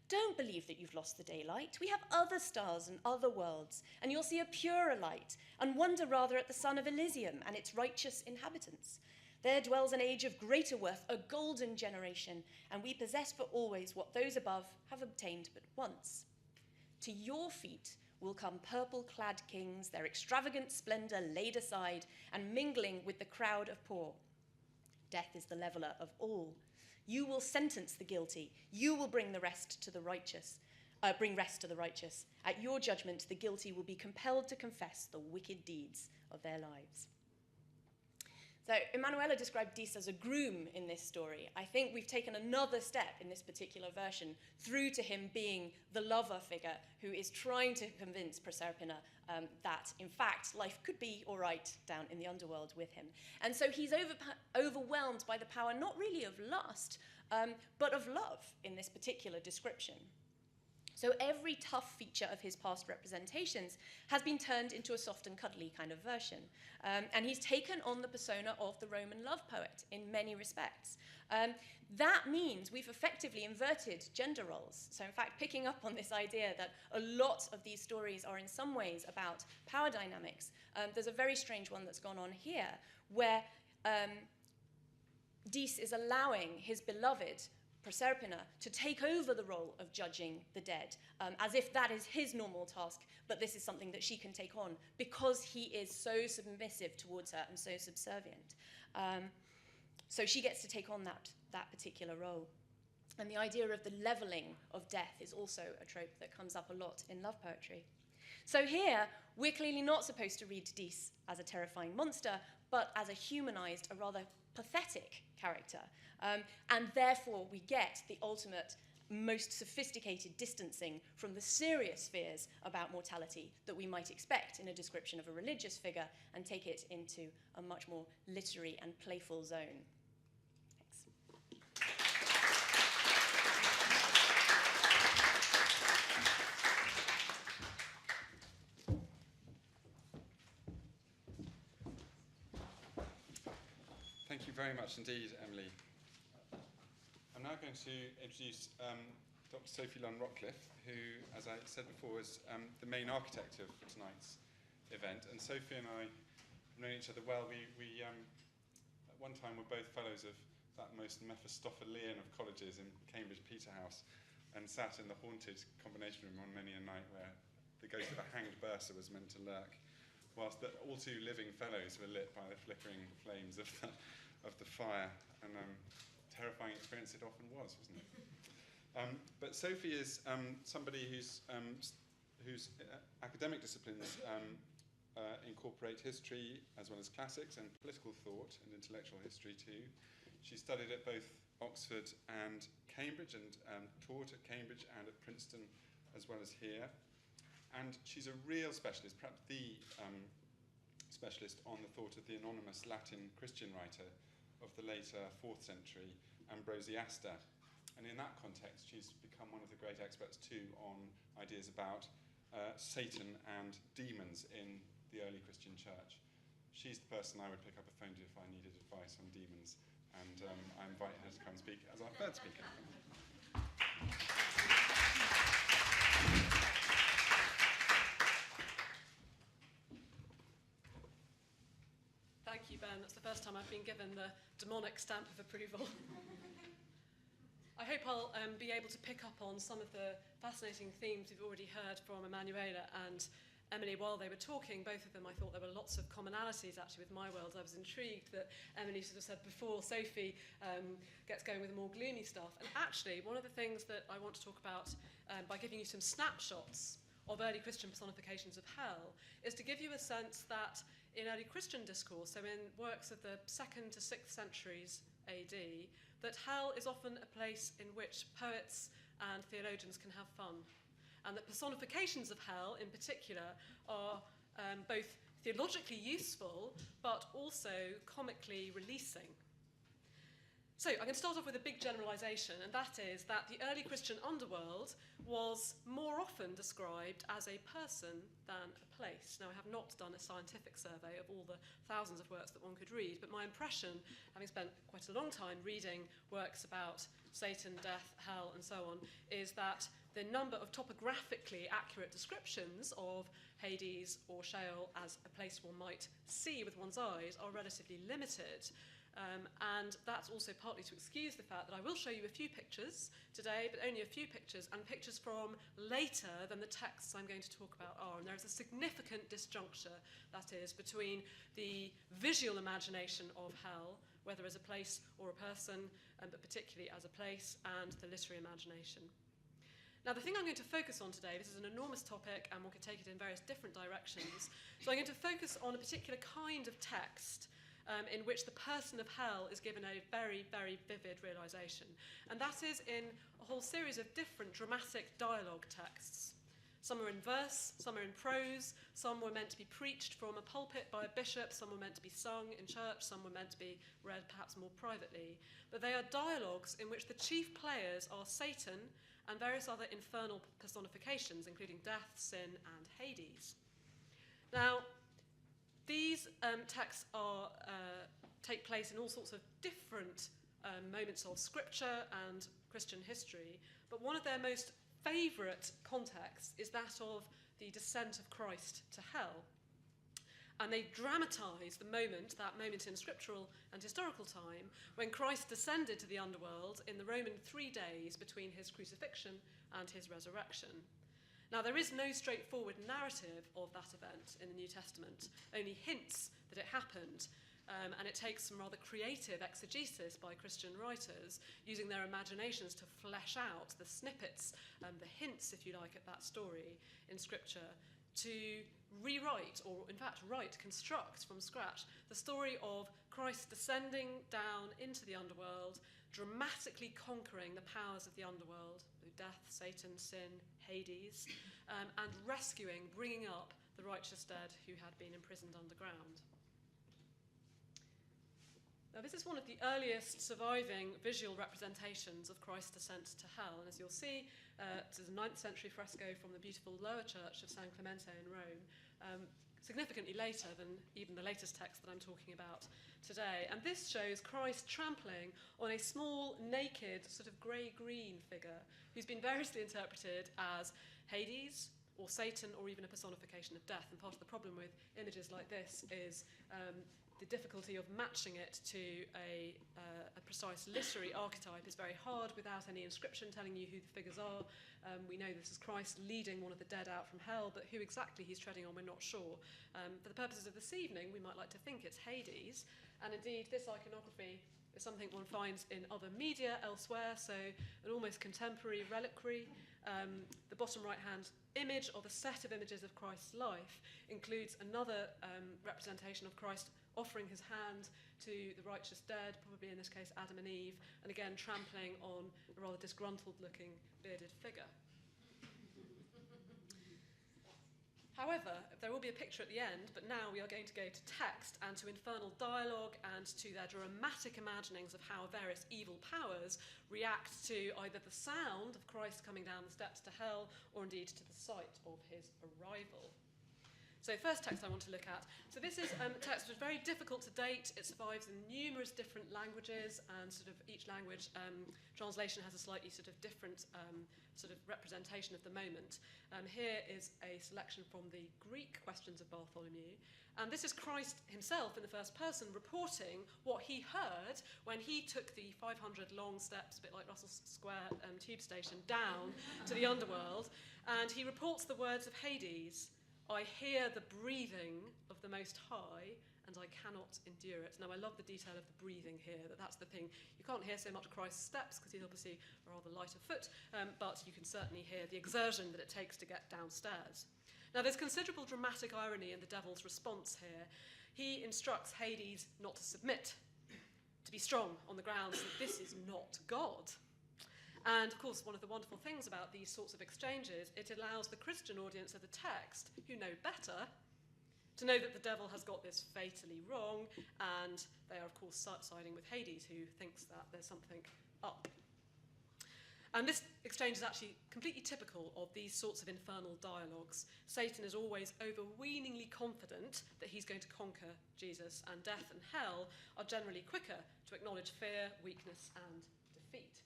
C: Don't believe that you've lost the daylight. We have other stars and other worlds, and you'll see a purer light, and wonder rather at the sun of Elysium and its righteous inhabitants. There dwells an age of greater worth, a golden generation, and we possess for always what those above have obtained but once. To your feet will come purple-clad kings, their extravagant splendor laid aside and mingling with the crowd of poor. Death is the leveler of all. You will sentence the guilty. You will bring rest to the righteous. At your judgment, the guilty will be compelled to confess the wicked deeds of their lives. So Emanuela described Dis as a groom in this story. I think we've taken another step in this particular version through to him being the lover figure who is trying to convince Proserpina that, in fact, life could be all right down in the underworld with him. And so he's overwhelmed by the power not really of lust, but of love in this particular description. So every tough feature of his past representations has been turned into a soft and cuddly kind of version. And he's taken on the persona of the Roman love poet in many respects. That means we've effectively inverted gender roles. So in fact, picking up on this idea that a lot of these stories are in some ways about power dynamics, there's a very strange one that's gone on here, where Dis is allowing his beloved Proserpina to take over the role of judging the dead, as if that is his normal task, but this is something that she can take on because he is so submissive towards her and so subservient. So she gets to take on that particular role. And the idea of the leveling of death is also a trope that comes up a lot in love poetry. So here, we're clearly not supposed to read Dis as a terrifying monster, but as a humanized, a rather pathetic character. And therefore, we get the ultimate, most sophisticated distancing from the serious fears about mortality that we might expect in a description of a religious figure and take it into a much more literary and playful zone. Thanks.
A: Thank you very much indeed, Emily. I'm now going to introduce Dr. Sophie Lunn-Rockcliffe, who, as I said before, is the main architect of tonight's event. And Sophie and I have known each other well. We at one time were both fellows of that most Mephistophelian of colleges in Cambridge Peterhouse, and sat in the haunted combination room on many a night where the ghost of a hanged bursar was meant to lurk, whilst the all too living fellows were lit by the flickering flames of the fire. And terrifying experience it often was, wasn't it? But Sophie is somebody whose academic disciplines incorporate history as well as classics and political thought and intellectual history too. She studied at both Oxford and Cambridge and taught at Cambridge and at Princeton as well as here. And she's a real specialist, perhaps the specialist on the thought of the anonymous Latin Christian writer of the later 4th century, Ambrosiaster. And in that context, she's become one of the great experts too on ideas about Satan and demons in the early Christian church. She's the person I would pick up a phone to if I needed advice on demons, and I invite her to come and speak as our third speaker.
D: Thank you, Ben. That's the first time I've been given the demonic stamp of approval. I hope I'll be able to pick up on some of the fascinating themes we've already heard from Emanuela and Emily while they were talking. Both of them, I thought there were lots of commonalities actually with my world. I was intrigued that Emily sort of said before Sophie gets going with the more gloomy stuff. And actually, one of the things that I want to talk about by giving you some snapshots of early Christian personifications of hell is to give you a sense that in early Christian discourse, so in works of the 2nd to 6th centuries AD, that hell is often a place in which poets and theologians can have fun. and that personifications of hell, in particular, are both theologically useful, but also comically releasing. So I'm going to start off with a big generalisation, and that is that the early Christian underworld was more often described as a person than a place. Now, I have not done a scientific survey of all the thousands of works that one could read, but my impression, having spent quite a long time reading works about Satan, death, hell, and so on, is that the number of topographically accurate descriptions of Hades or Sheol as a place one might see with one's eyes are relatively limited. And that's also partly to excuse the fact that I will show you a few pictures today, but only a few pictures, and pictures from later than the texts I'm going to talk about are. And there is a significant disjuncture, that is, between the visual imagination of hell, whether as a place or a person, but particularly as a place, and the literary imagination. Now, the thing I'm going to focus on today, this is an enormous topic, and one could take it in various different directions. So I'm going to focus on a particular kind of text in which the person of hell is given a very, very vivid realisation. And that is in a whole series of different dramatic dialogue texts. Some are in verse, some are in prose, some were meant to be preached from a pulpit by a bishop, some were meant to be sung in church, some were meant to be read perhaps more privately. But they are dialogues in which the chief players are Satan and various other infernal personifications, including death, sin, and Hades. Now, these texts take place in all sorts of different moments of scripture and Christian history, but one of their most favourite contexts is that of the descent of Christ to hell. And they dramatise that moment in scriptural and historical time, when Christ descended to the underworld in the Roman 3 days between his crucifixion and his resurrection. Now, there is no straightforward narrative of that event in the New Testament, only hints that it happened, and it takes some rather creative exegesis by Christian writers, using their imaginations to flesh out the snippets, the hints, if you like, at that story in Scripture, to rewrite, or in fact construct from scratch, the story of Christ descending down into the underworld, dramatically conquering the powers of the underworld, death, Satan, sin, Hades, and rescuing, bringing up the righteous dead who had been imprisoned underground. Now, this is one of the earliest surviving visual representations of Christ's descent to hell, and as you'll see, it is a 9th century fresco from the beautiful lower church of San Clemente in Rome, significantly later than even the latest text that I'm talking about today. And this shows Christ trampling on a small, naked, sort of grey-green figure who's been variously interpreted as Hades or Satan or even a personification of death. And part of the problem with images like this is the difficulty of matching it to a precise literary archetype is very hard without any inscription telling you who the figures are. We know this is Christ leading one of the dead out from hell, but who exactly he's treading on, we're not sure. For the purposes of this evening, we might like to think it's Hades, and indeed this iconography is something one finds in other media elsewhere, so an almost contemporary reliquary. The bottom right-hand image of a set of images of Christ's life includes another representation of Christ offering his hand to the righteous dead, probably in this case Adam and Eve, and again trampling on a rather disgruntled-looking bearded figure. However, there will be a picture at the end, but now we are going to go to text and to infernal dialogue and to their dramatic imaginings of how various evil powers react to either the sound of Christ coming down the steps to hell or indeed to the sight of his arrival. So first text I want to look at. So this is a text which is very difficult to date. It survives in numerous different languages, and sort of each language translation has a slightly sort of different sort of representation of the moment. Here is a selection from the Greek Questions of Bartholomew. And this is Christ himself in the first person reporting what he heard when he took the 500 long steps, a bit like Russell Square tube station, down to the underworld. And he reports the words of Hades. I hear the breathing of the Most High, and I cannot endure it. Now, I love the detail of the breathing here, that's the thing. You can't hear so much Christ's steps, because he's obviously a rather light of foot, but you can certainly hear the exertion that it takes to get downstairs. Now, there's considerable dramatic irony in the devil's response here. He instructs Hades not to submit, to be strong on the grounds that this is not God. And of course, one of the wonderful things about these sorts of exchanges, it allows the Christian audience of the text, who know better, to know that the devil has got this fatally wrong, and they are, of course, siding with Hades, who thinks that there's something up. And this exchange is actually completely typical of these sorts of infernal dialogues. Satan is always overweeningly confident that he's going to conquer Jesus, and death and hell are generally quicker to acknowledge fear, weakness, and defeat.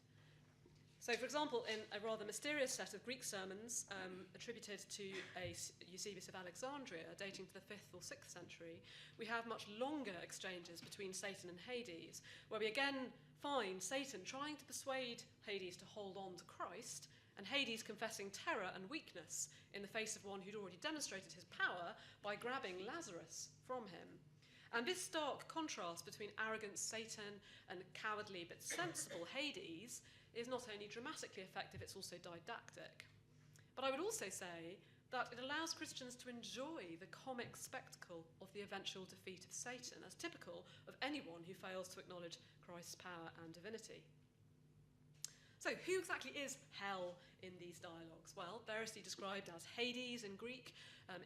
D: So, for example, in a rather mysterious set of Greek sermons attributed to a Eusebius of Alexandria, dating to the 5th or 6th century, we have much longer exchanges between Satan and Hades, where we again find Satan trying to persuade Hades to hold on to Christ, and Hades confessing terror and weakness in the face of one who'd already demonstrated his power by grabbing Lazarus from him. And this stark contrast between arrogant Satan and cowardly but sensible Hades is not only dramatically effective, it's also didactic. But I would also say that it allows Christians to enjoy the comic spectacle of the eventual defeat of Satan, as typical of anyone who fails to acknowledge Christ's power and divinity. So, who exactly is hell in these dialogues? Well, variously described as Hades in Greek,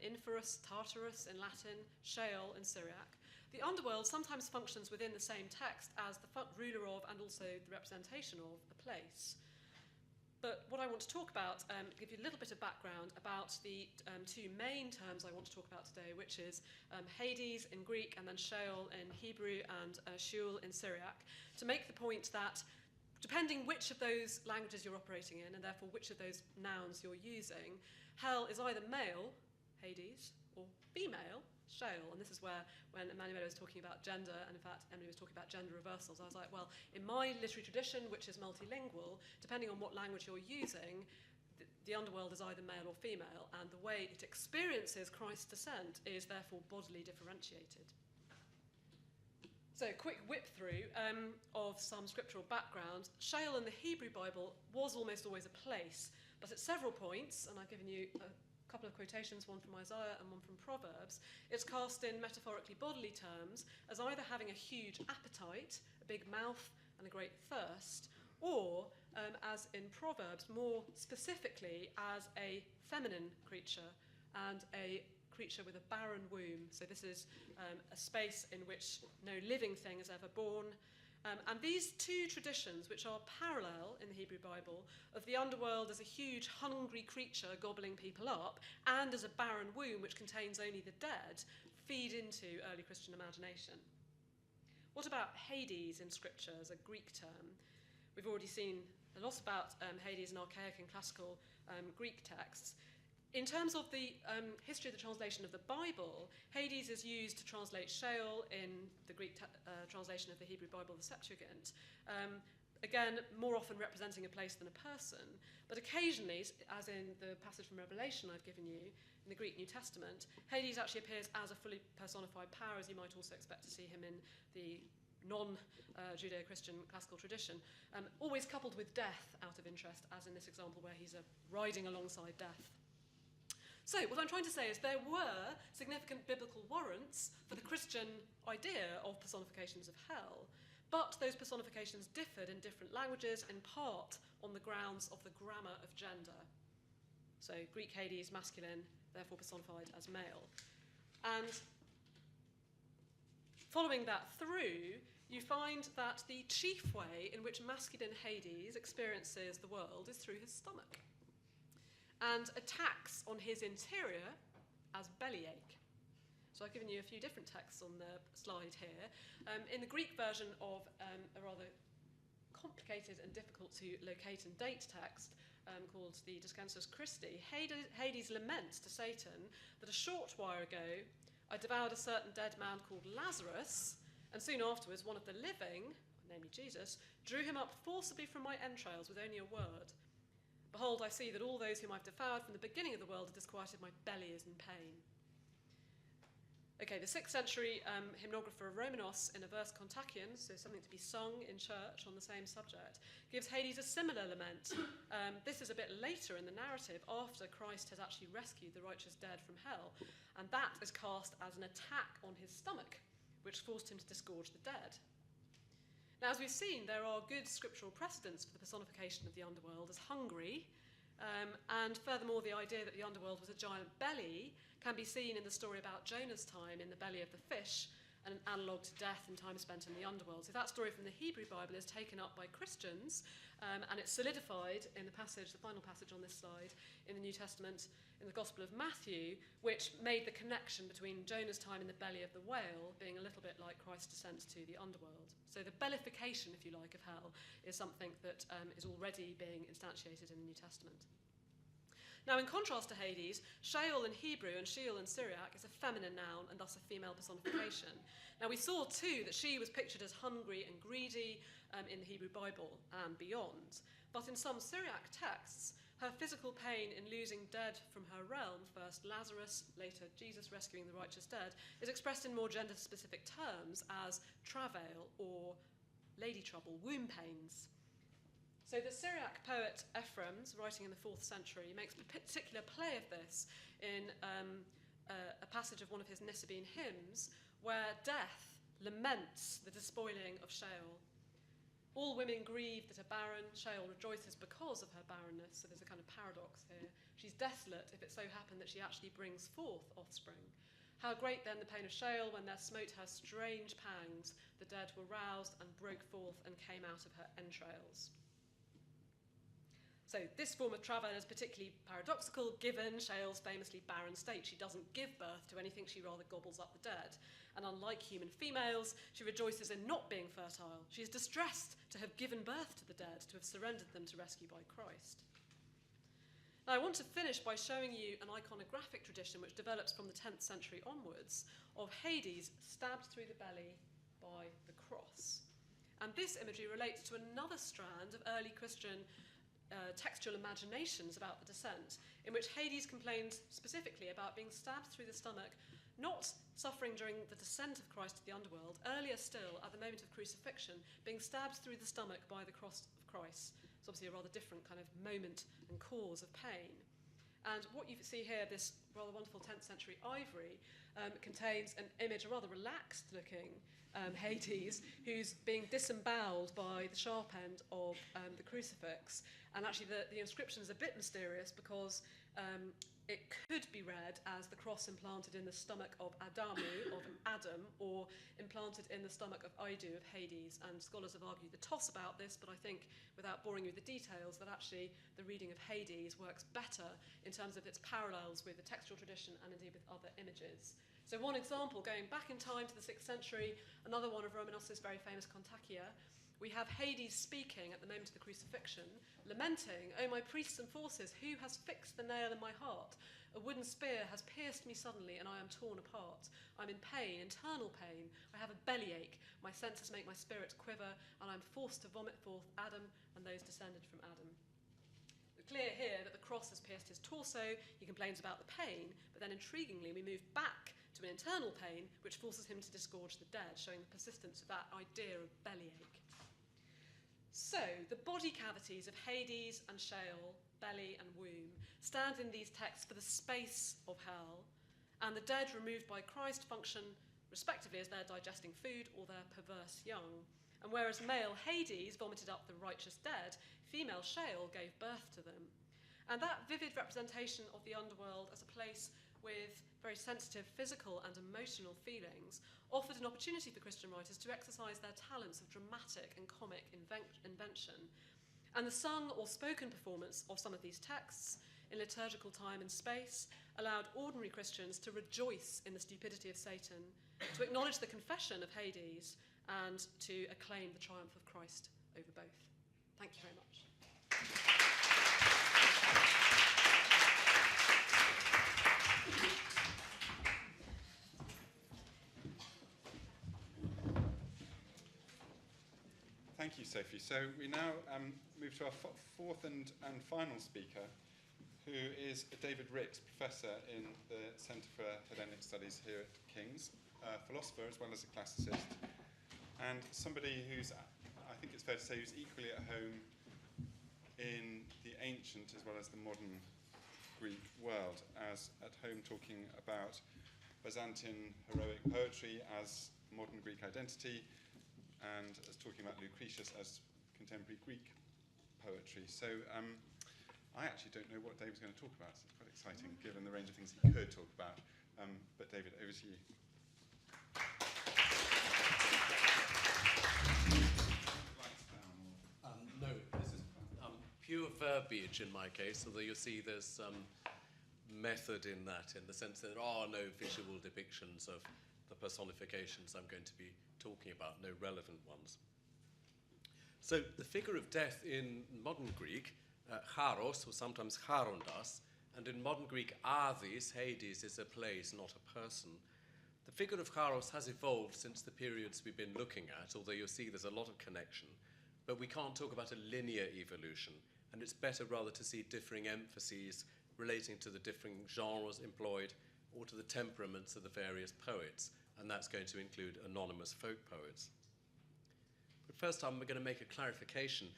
D: Infernus, Tartarus in Latin, Sheol in Syriac. The underworld sometimes functions within the same text as the ruler of and also the representation of a place. But what I want to talk about, give you a little bit of background about the two main terms I want to talk about today, which is Hades in Greek and then Sheol in Hebrew and Sheol in Syriac, to make the point that depending which of those languages you're operating in, and therefore which of those nouns you're using, hell is either male, Hades, or female, Sheol. And this is where, when Emanuela was talking about gender, and in fact Emily was talking about gender reversals, I was like, well, in my literary tradition, which is multilingual, depending on what language you're using, the underworld is either male or female, and the way it experiences Christ's descent is therefore bodily differentiated. So, a quick whip through of some scriptural background. Sheol in the Hebrew Bible was almost always a place, but at several points, and I've given you a couple of quotations, one from Isaiah and one from Proverbs, it's cast in metaphorically bodily terms as either having a huge appetite, a big mouth and a great thirst, or, as in Proverbs, more specifically as a feminine creature and a creature with a barren womb. So this is a space in which no living thing is ever born. And these two traditions, which are parallel in the Hebrew Bible, of the underworld as a huge hungry creature gobbling people up, and as a barren womb which contains only the dead, feed into early Christian imagination. What about Hades in Scripture as a Greek term? We've already seen a lot about Hades in archaic and classical Greek texts. In terms of the history of the translation of the Bible, Hades is used to translate Sheol in the Greek translation of the Hebrew Bible, the Septuagint. Again, more often representing a place than a person, but occasionally, as in the passage from Revelation I've given you, in the Greek New Testament, Hades actually appears as a fully personified power, as you might also expect to see him in the non-Judeo-Christian classical tradition, always coupled with death out of interest, as in this example where he's riding alongside death. So what I'm trying to say is there were significant biblical warrants for the Christian idea of personifications of hell, but those personifications differed in different languages, in part on the grounds of the grammar of gender. So Greek Hades, masculine, therefore personified as male. And following that through, you find that the chief way in which masculine Hades experiences the world is through his stomach, and attacks on his interior as bellyache. So I've given you a few different texts on the slide here. In the Greek version of a rather complicated and difficult to locate and date text called the Discensus Christi, Hades laments to Satan that a short while ago I devoured a certain dead man called Lazarus, and soon afterwards one of the living, namely Jesus, drew him up forcibly from my entrails with only a word. Behold, I see that all those whom I've devoured from the beginning of the world are disquieted, my belly is in pain. Okay, the 6th century hymnographer of Romanos in a verse Kontakion, so something to be sung in church on the same subject, gives Hades a similar lament. This is a bit later in the narrative, after Christ has actually rescued the righteous dead from hell, and that is cast as an attack on his stomach, which forced him to disgorge the dead. Now, as we've seen, there are good scriptural precedents for the personification of the underworld as hungry, and furthermore, the idea that the underworld was a giant belly can be seen in the story about Jonah's time in the belly of the fish, and an analogue to death and time spent in the underworld. So that story from the Hebrew Bible is taken up by Christians, and it's solidified in the passage, the final passage on this slide, in the New Testament, in the Gospel of Matthew, which made the connection between Jonah's time in the belly of the whale being a little bit like Christ's descent to the underworld. So the bellification, if you like, of hell is something that is already being instantiated in the New Testament. Now, in contrast to Hades, Sheol in Hebrew and Sheol in Syriac is a feminine noun and thus a female personification. Now, we saw too that she was pictured as hungry and greedy in the Hebrew Bible and beyond. But in some Syriac texts, her physical pain in losing dead from her realm, first Lazarus, later Jesus rescuing the righteous dead, is expressed in more gender-specific terms as travail or lady trouble, womb pains. So the Syriac poet Ephrem, writing in the 4th century, makes a particular play of this in a passage of one of his Nisibene hymns, where death laments the despoiling of Sheol. All women grieve that are barren. Sheol rejoices because of her barrenness. So there's a kind of paradox here. She's desolate if it so happened that she actually brings forth offspring. How great then the pain of Sheol when there smote her strange pangs. The dead were roused and broke forth and came out of her entrails. So this form of travail is particularly paradoxical given Sheol's famously barren state. She doesn't give birth to anything, she rather gobbles up the dead. And unlike human females, she rejoices in not being fertile. She is distressed to have given birth to the dead, to have surrendered them to rescue by Christ. Now, I want to finish by showing you an iconographic tradition which develops from the 10th century onwards of Hades stabbed through the belly by the cross. And this imagery relates to another strand of early Christian textual imaginations about the descent, in which Hades complains specifically about being stabbed through the stomach, not suffering during the descent of Christ to the underworld, earlier still, at the moment of crucifixion, being stabbed through the stomach by the cross of Christ. It's obviously a rather different kind of moment and cause of pain. And what you see here, this rather wonderful 10th century ivory, contains an image, a rather relaxed looking Hades, who's being disemboweled by the sharp end of the crucifix. And actually the inscription is a bit mysterious because it could be read as the cross implanted in the stomach of Adamu, of Adam, or implanted in the stomach of Idu, of Hades. And scholars have argued the toss about this, but I think, without boring you with the details, that actually the reading of Hades works better in terms of its parallels with the textual tradition and indeed with other images. So one example, going back in time to the 6th century, another one of Romanos's very famous Kontakia, we have Hades speaking at the moment of the crucifixion, lamenting, "O my priests and forces, who has fixed the nail in my heart? A wooden spear has pierced me suddenly, and I am torn apart. I'm in pain, internal pain. I have a bellyache. My senses make my spirit quiver, and I'm forced to vomit forth Adam and those descended from Adam." It's clear here that the cross has pierced his torso. He complains about the pain, but then intriguingly we move back to an internal pain, which forces him to disgorge the dead, showing the persistence of that idea of bellyache. So, the body cavities of Hades and Sheol, belly and womb, stand in these texts for the space of hell, and the dead removed by Christ function respectively as their digesting food or their perverse young. And whereas male Hades vomited up the righteous dead, female Sheol gave birth to them. And that vivid representation of the underworld as a place with very sensitive physical and emotional feelings offered an opportunity for Christian writers to exercise their talents of dramatic and comic invention. And the sung or spoken performance of some of these texts in liturgical time and space allowed ordinary Christians to rejoice in the stupidity of Satan, to acknowledge the confession of Hades, and to acclaim the triumph of Christ over both. Thank you very much.
A: Thank you, Sophie. So we now move to our fourth and final speaker, who is David Ricks, professor in the Centre for Hellenic Studies here at King's, a philosopher as well as a classicist, and somebody who's, I think it's fair to say, who's equally at home in the ancient as well as the modern Greek world, as at home talking about Byzantine heroic poetry as modern Greek identity, and as talking about Lucretius as contemporary Greek poetry. So I actually don't know what David's going to talk about. It's quite exciting, given the range of things he could talk about. But David, over to you.
E: No, this is pure verbiage in my case, although you'll see there's some method in that, in the sense that there are no visual depictions of the personifications I'm going to be talking about, no relevant ones. So the figure of death in modern Greek, charos, or sometimes charondas, and in modern Greek, Hades, Hades, is a place, not a person. The figure of charos has evolved since the periods we've been looking at, although you'll see there's a lot of connection. But we can't talk about a linear evolution, and it's better rather to see differing emphases relating to the differing genres employed or to the temperaments of the various poets, and that's going to include anonymous folk poets. But first we're going to make a clarification.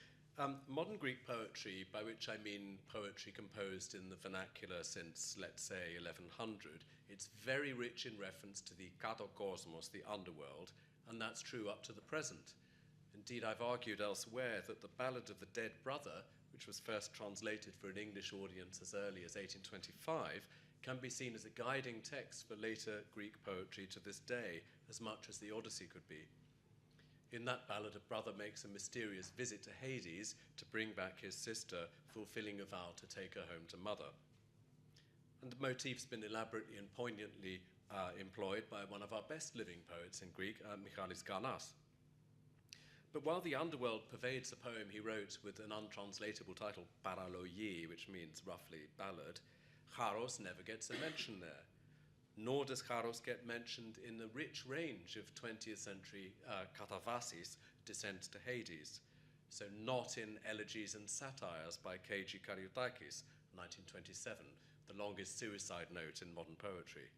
E: Modern Greek poetry, by which I mean poetry composed in the vernacular since, let's say, 1100, it's very rich in reference to the katokosmos, the underworld, and that's true up to the present. Indeed, I've argued elsewhere that the Ballad of the Dead Brother, which was first translated for an English audience as early as 1825, can be seen as a guiding text for later Greek poetry to this day, as much as the Odyssey could be. In that ballad, a brother makes a mysterious visit to Hades to bring back his sister, fulfilling a vow to take her home to mother. And the motif's been elaborately and poignantly employed by one of our best living poets in Greek, Michalis Garnas. But while the underworld pervades a poem he wrote with an untranslatable title, Paralogi, which means roughly ballad, charos never gets a mention there. Nor does charos get mentioned in the rich range of 20th century katavasis, descent to Hades. So not in Elegies and Satires by K.G. Kariotakis, 1927, the longest suicide note in modern poetry.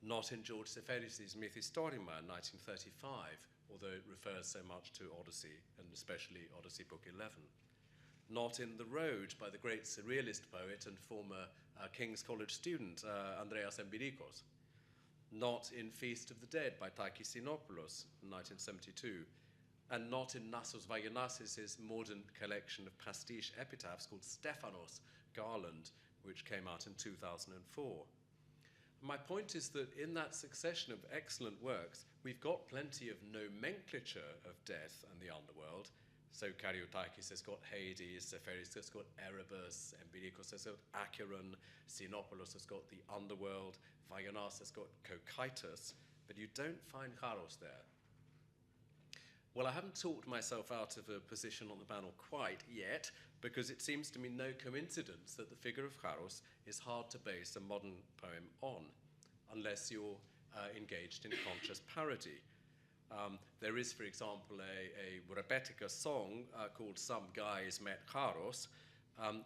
E: Not in George Seferis's Mythistorima, 1935, although it refers so much to Odyssey, and especially Odyssey Book 11. Not in The Road by the great surrealist poet and former King's College student, Andreas Embirikos. Not in Feast of the Dead by Takis Sinopoulos, 1972. And not in Nassos Vagianassis' modern collection of pastiche epitaphs called Stephanos Garland, which came out in 2004. My point is that in that succession of excellent works, we've got plenty of nomenclature of death and the underworld. So Kariotakis has got Hades, Seferis has got Erebus, Embirikos has got Acheron, Sinopoulos has got the underworld, Vagianas has got Cocytus, but you don't find charos there. Well, I haven't talked myself out of a position on the panel quite yet, because it seems to me no coincidence that the figure of charos is hard to base a modern poem on, unless you're engaged in conscious parody. There is, for example, a Rebetica song called Some Guys Met Charos,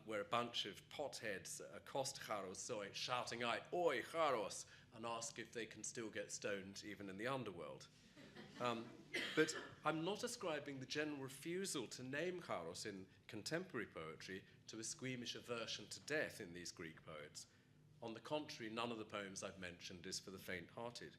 E: where a bunch of potheads accost Charos, shouting out, "Oi, Charos," and ask if they can still get stoned even in the underworld. But I'm not ascribing the general refusal to name charos in contemporary poetry to a squeamish aversion to death in these Greek poets. On the contrary, none of the poems I've mentioned is for the faint-hearted.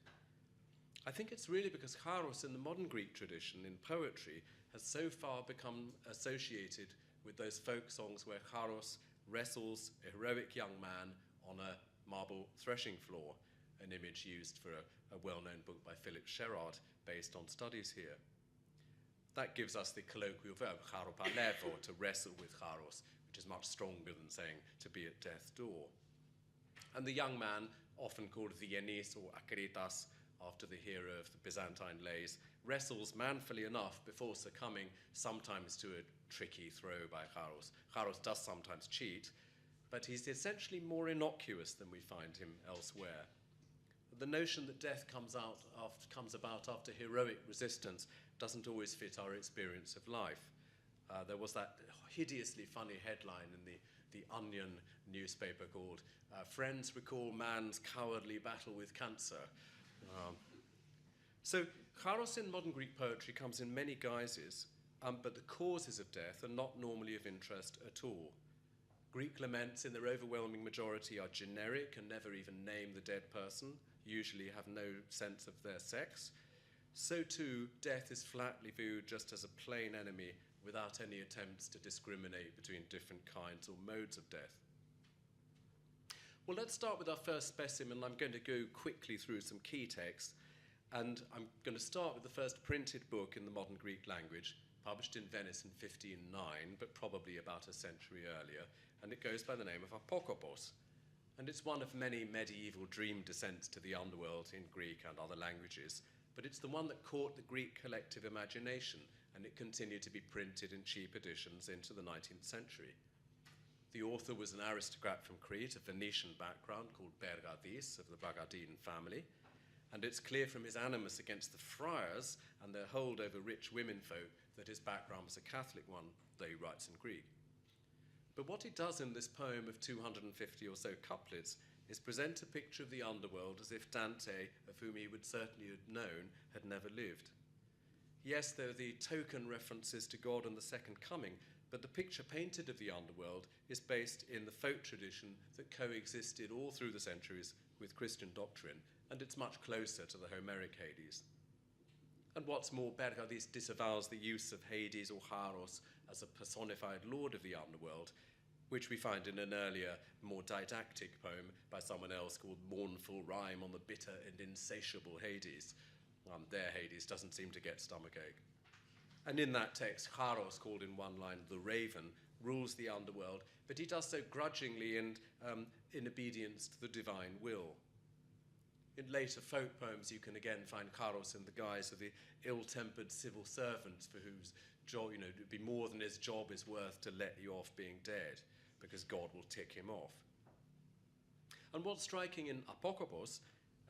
E: I think it's really because charos in the modern Greek tradition in poetry has so far become associated with those folk songs where charos wrestles a heroic young man on a marble threshing floor, an image used for a well-known book by Philip Sherrard based on studies here. That gives us the colloquial verb, charopalevo, to wrestle with charos, which is much stronger than saying to be at death's door. And the young man, often called the Yenis or Akritas, after the hero of the Byzantine lays, wrestles manfully enough before succumbing sometimes to a tricky throw by charos. Charos does sometimes cheat, but he's essentially more innocuous than we find him elsewhere. The notion that death comes about after heroic resistance doesn't always fit our experience of life. There was that hideously funny headline in the Onion newspaper called "Friends Recall Man's Cowardly Battle with Cancer." So charos in modern Greek poetry comes in many guises, but the causes of death are not normally of interest at all. Greek laments in their overwhelming majority are generic and never even name the dead person, usually have no sense of their sex. so too death is flatly viewed just as a plain enemy without any attempts to discriminate between different kinds or modes of death. Well, let's start with our first specimen. I'm going to go quickly through some key texts, and I'm going to start with the first printed book in the modern Greek language, published in Venice in 1509, but probably about a century earlier, and it goes by the name of Apokopos. And it's one of many medieval dream descents to the underworld in Greek and other languages, but it's the one that caught the Greek collective imagination, and it continued to be printed in cheap editions into the 19th century. The author was an aristocrat from Crete, a Venetian background, called Bergadis, of the Bagadine family, and it's clear from his animus against the friars and their hold over rich womenfolk that his background was a Catholic one, though he writes in Greek. But what he does in this poem of 250 or so couplets is present a picture of the underworld as if Dante, of whom he would certainly have known, had never lived. Yes, there are the token references to God and the second coming, but the picture painted of the underworld is based in the folk tradition that coexisted all through the centuries with Christian doctrine, and it's much closer to the Homeric Hades. And what's more, Bergadis disavows the use of Hades or Charos as a personified lord of the underworld, which we find in an earlier, more didactic poem by someone else called Mournful Rhyme on the Bitter and Insatiable Hades. Their Hades doesn't seem to get stomachache. And in that text, Charos, called in one line the Raven, rules the underworld, but he does so grudgingly and in obedience to the divine will. In later folk poems, you can again find Charos in the guise of the ill-tempered civil servant for whose job, it would be more than his job is worth to let you off being dead, because God will tick him off. And what's striking in Apokopos,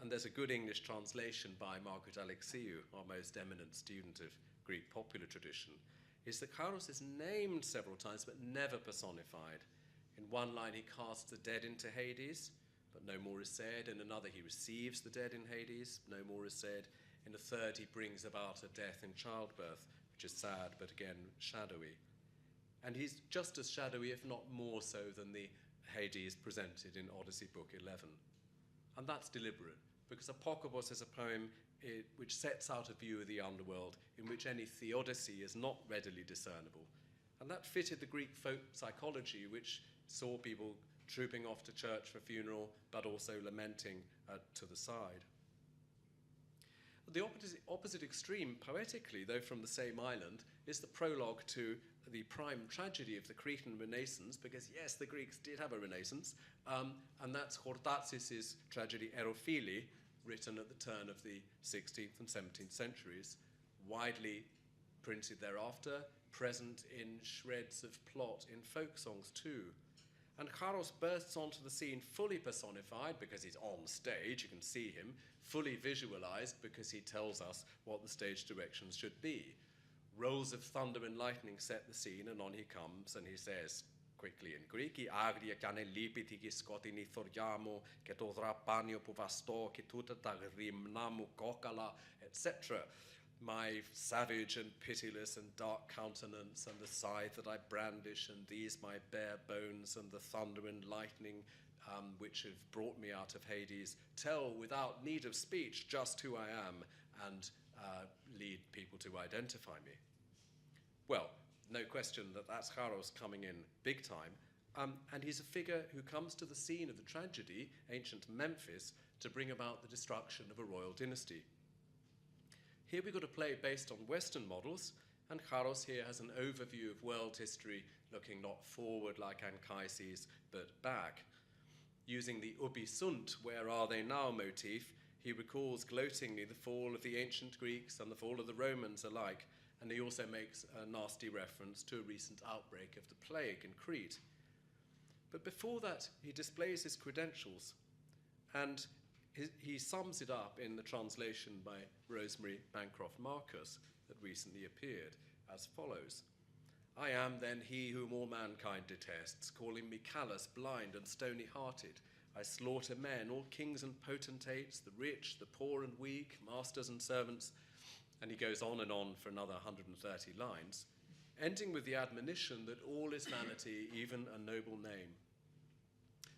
E: and there's a good English translation by Margaret Alexiou, our most eminent student of Greek popular tradition, is that Charos is named several times but never personified. In one line he casts the dead into Hades, but no more is said. In another he receives the dead in Hades, no more is said. In a third he brings about a death in childbirth, which is sad but again shadowy. And he's just as shadowy, if not more so, than the Hades presented in Odyssey Book 11. And that's deliberate, because Apokopos is a poem which sets out a view of the underworld in which any theodicy is not readily discernible. And that fitted the Greek folk psychology, which saw people trooping off to church for a funeral, but also lamenting to the side. The opposite extreme, poetically, though from the same island, is the prologue to the prime tragedy of the Cretan Renaissance, because yes, the Greeks did have a Renaissance, and that's Hortatsis's tragedy Erophili, written at the turn of the 16th and 17th centuries, widely printed thereafter, present in shreds of plot in folk songs too. And Charos bursts onto the scene fully personified because he's on stage, you can see him, fully visualized because he tells us what the stage directions should be. Rolls of thunder and lightning set the scene, and on he comes, and he says, quickly in Greek, agria kane lipiti ki skotini thoriamo, ke to drapanio που βαστώ, και τούτα τα γρήμνα μου κόκαλα, etc. My savage and pitiless and dark countenance, and the scythe that I brandish, and these my bare bones, and the thunder and lightning which have brought me out of Hades, tell without need of speech just who I am, and lead people to identify me. Well, no question that that's Charos coming in big time, and he's a figure who comes to the scene of the tragedy, ancient Memphis, to bring about the destruction of a royal dynasty. Here we've got a play based on Western models, and Charos here has an overview of world history looking not forward like Anchises, but back. Using the ubi sunt, where are they now motif, he recalls gloatingly the fall of the ancient Greeks and the fall of the Romans alike, and he also makes a nasty reference to a recent outbreak of the plague in Crete. But before that, he displays his credentials, and he sums it up in the translation by Rosemary Bancroft Marcus that recently appeared as follows. I am then he whom all mankind detests, calling me callous, blind, and stony-hearted. I slaughter men, all kings and potentates, the rich, the poor and weak, masters and servants. And he goes on and on for another 130 lines, ending with the admonition that all is vanity, even a noble name.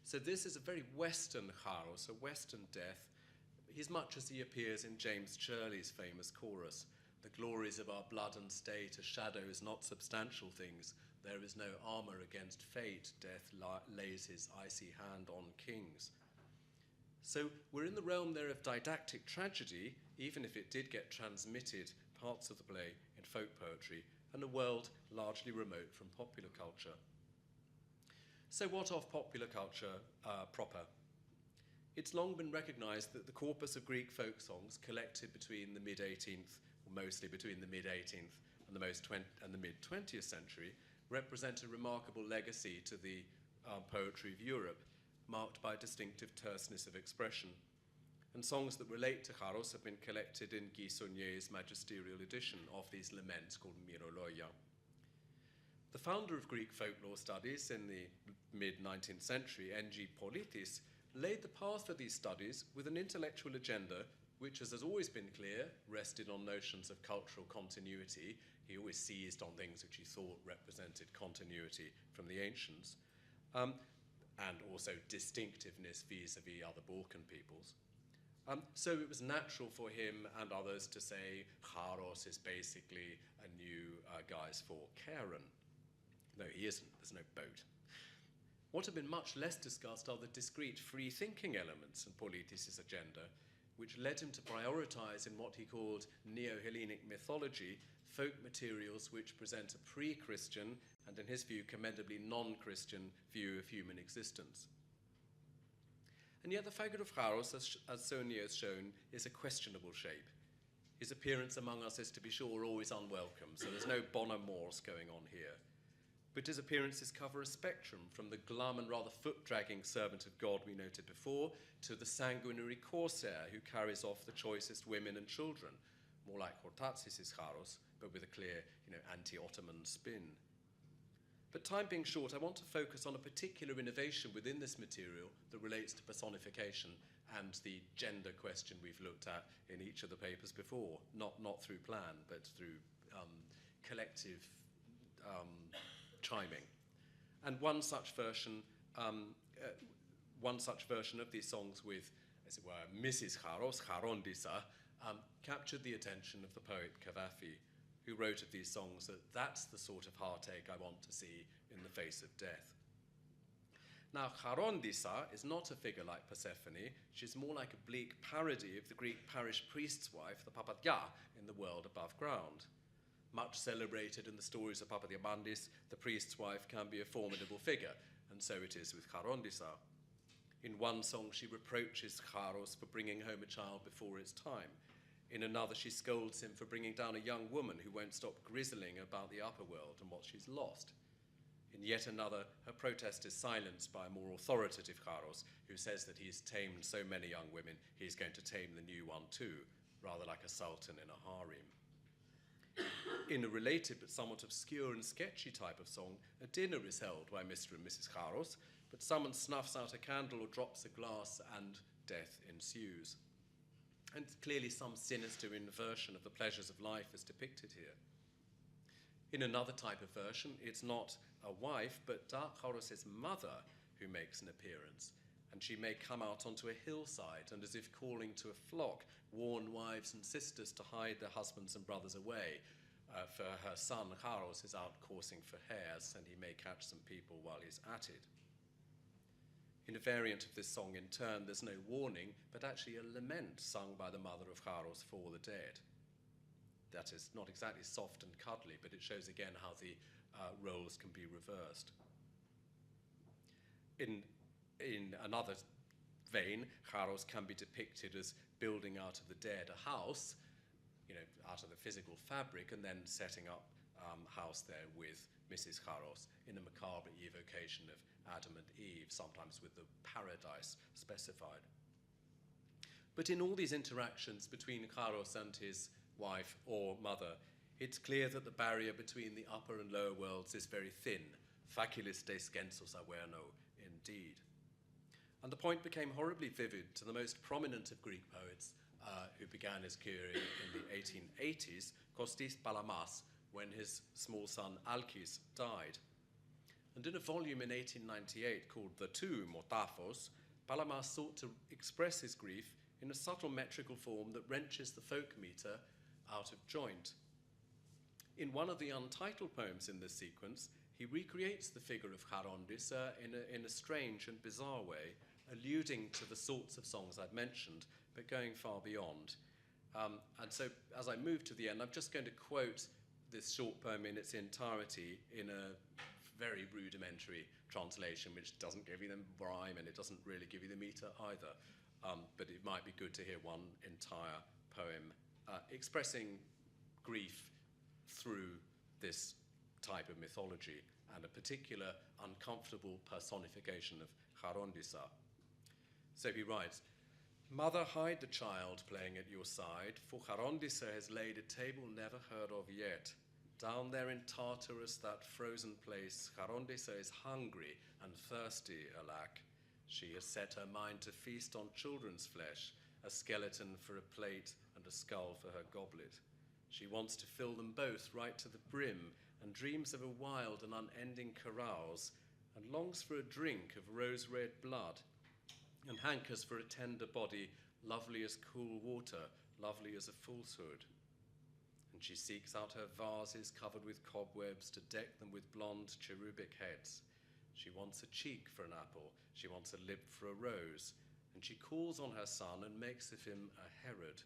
E: So this is a very Western Charos, a Western death, He's much as he appears in James Shirley's famous chorus, "The glories of our blood and state are shadows, not substantial things. There is no armour against fate. Death lays his icy hand on kings." So we're in the realm there of didactic tragedy, even if it did get transmitted, parts of the play, in folk poetry, and a world largely remote from popular culture. So what of popular culture proper? It's long been recognised that the corpus of Greek folk songs collected between the mid-18th, or mostly between the mid-18th and the mid-20th century, represent a remarkable legacy to the poetry of Europe, marked by distinctive terseness of expression. And songs that relate to Charos have been collected in Guy Saulnier's magisterial edition of these laments called Myrologia. The founder of Greek folklore studies in the mid-19th century, N.G. Politis, laid the path for these studies with an intellectual agenda which, as has always been clear, rested on notions of cultural continuity. He always seized on things which he thought represented continuity from the ancients, and also distinctiveness vis-a-vis other Balkan peoples. So it was natural for him and others to say Charos is basically a new guise for Charon. No, he isn't. There's no boat. What had been much less discussed are the discrete free-thinking elements in Politis' agenda, which led him to prioritize in what he called Neo-Hellenic mythology folk materials which present a pre-Christian and, in his view, commendably non-Christian view of human existence. And yet the figure of Charos, as Saulnier has shown, is a questionable shape. His appearance among us is, to be sure, always unwelcome, so there's no bon amours going on here. But his appearances cover a spectrum, from the glum and rather foot-dragging servant of God we noted before, to the sanguinary corsair who carries off the choicest women and children, more like Hortatzis' Charos, but with a clear, anti-Ottoman spin. But time being short, I want to focus on a particular innovation within this material that relates to personification and the gender question we've looked at in each of the papers before, not through plan, but through collective chiming. And one such version of these songs with, as it were, Mrs. Charos, Charondisa, captured the attention of the poet Cavafy, who wrote of these songs that that's the sort of heartache I want to see in the face of death. Now, Charondisa is not a figure like Persephone. She's more like a bleak parody of the Greek parish priest's wife, the Papadia, in the world above ground. Much celebrated in the stories of Papadiabandis, the priest's wife can be a formidable figure, and so it is with Charondisa. In one song, she reproaches Charos for bringing home a child before its time. In another, she scolds him for bringing down a young woman who won't stop grizzling about the upper world and what she's lost. In yet another, her protest is silenced by a more authoritative Charos, who says that he's tamed so many young women, he's going to tame the new one too, rather like a sultan in a harem. In a related but somewhat obscure and sketchy type of song, a dinner is held by Mr. and Mrs. Charos, but someone snuffs out a candle or drops a glass and death ensues. And clearly some sinister inversion of the pleasures of life is depicted here. In another type of version, it's not a wife, but Charos' mother who makes an appearance, and she may come out onto a hillside and, as if calling to a flock, warn wives and sisters to hide their husbands and brothers away, for her son Charos is out coursing for hares, and he may catch some people while he's at it. In a variant of this song, in turn, there's no warning, but actually a lament sung by the mother of Charos for the dead. That is not exactly soft and cuddly, but it shows again how the roles can be reversed. In another vein, Charos can be depicted as building out of the dead a house, out of the physical fabric, and then setting up house there with Mrs. Charos in a macabre evocation of Adam and Eve, sometimes with the paradise specified. But in all these interactions between Charos and his wife or mother, it's clear that the barrier between the upper and lower worlds is very thin. Facilis descensus averno, indeed. And the point became horribly vivid to the most prominent of Greek poets, who began his career in the 1880s, Kostis Palamas, when his small son Alkis died. And in a volume in 1898 called The Tomb, or Taphos, Palamas sought to express his grief in a subtle metrical form that wrenches the folk meter out of joint. In one of the untitled poems in this sequence, he recreates the figure of Charondis in a strange and bizarre way, alluding to the sorts of songs I've mentioned, but going far beyond. And so as I move to the end, I'm just going to quote this short poem in its entirety in a very rudimentary translation, which doesn't give you the rhyme and it doesn't really give you the meter either. But it might be good to hear one entire poem expressing grief through this type of mythology and a particular uncomfortable personification of Charondisa. So he writes, "Mother, hide the child playing at your side, for Charondisa has laid a table never heard of yet. Down there in Tartarus, that frozen place, Charondisa is hungry and thirsty, alack. She has set her mind to feast on children's flesh, a skeleton for a plate and a skull for her goblet. She wants to fill them both right to the brim, and dreams of a wild and unending carouse, and longs for a drink of rose-red blood, and hankers for a tender body, lovely as cool water, lovely as a falsehood. And she seeks out her vases covered with cobwebs to deck them with blonde cherubic heads. She wants a cheek for an apple, she wants a lip for a rose, and she calls on her son and makes of him a Herod.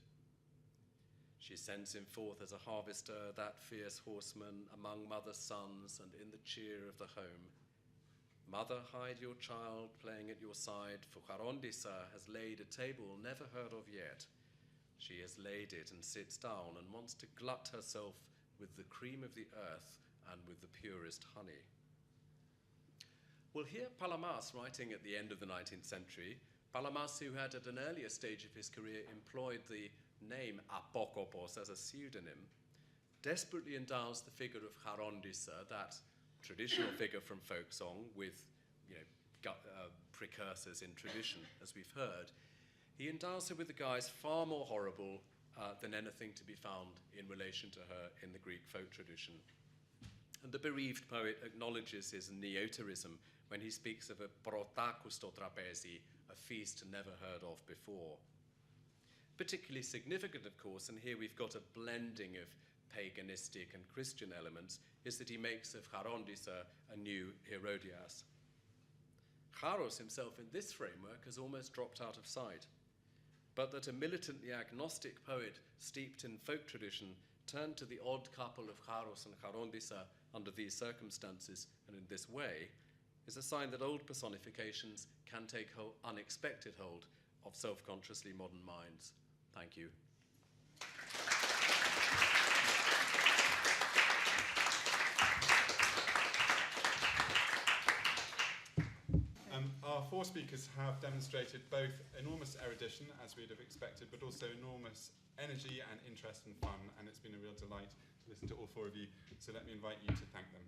E: She sends him forth as a harvester, that fierce horseman, among mother's sons and in the cheer of the home. Mother, hide your child playing at your side, for Charondisa has laid a table never heard of yet. She has laid it and sits down and wants to glut herself with the cream of the earth and with the purest honey." Well, here Palamas, writing at the end of the 19th century, Palamas, who had at an earlier stage of his career employed the name Apokopos as a pseudonym, desperately endows the figure of Charondisa, that traditional figure from folk song with precursors in tradition, as we've heard. He endows her with a guise far more horrible than anything to be found in relation to her in the Greek folk tradition. And the bereaved poet acknowledges his neoterism when he speaks of a protakusto trapezi, a feast never heard of before. Particularly significant, of course, and here we've got a blending of paganistic and Christian elements, is that he makes of Charondisa a new Herodias. Charos himself in this framework has almost dropped out of sight, but that a militantly agnostic poet steeped in folk tradition turned to the odd couple of Charos and Charondisa under these circumstances and in this way is a sign that old personifications can take unexpected hold of self-consciously modern minds. Thank you.
A: Our four speakers have demonstrated both enormous erudition, as we'd have expected, but also enormous energy and interest and fun, and it's been a real delight to listen to all four of you. So let me invite you to thank them.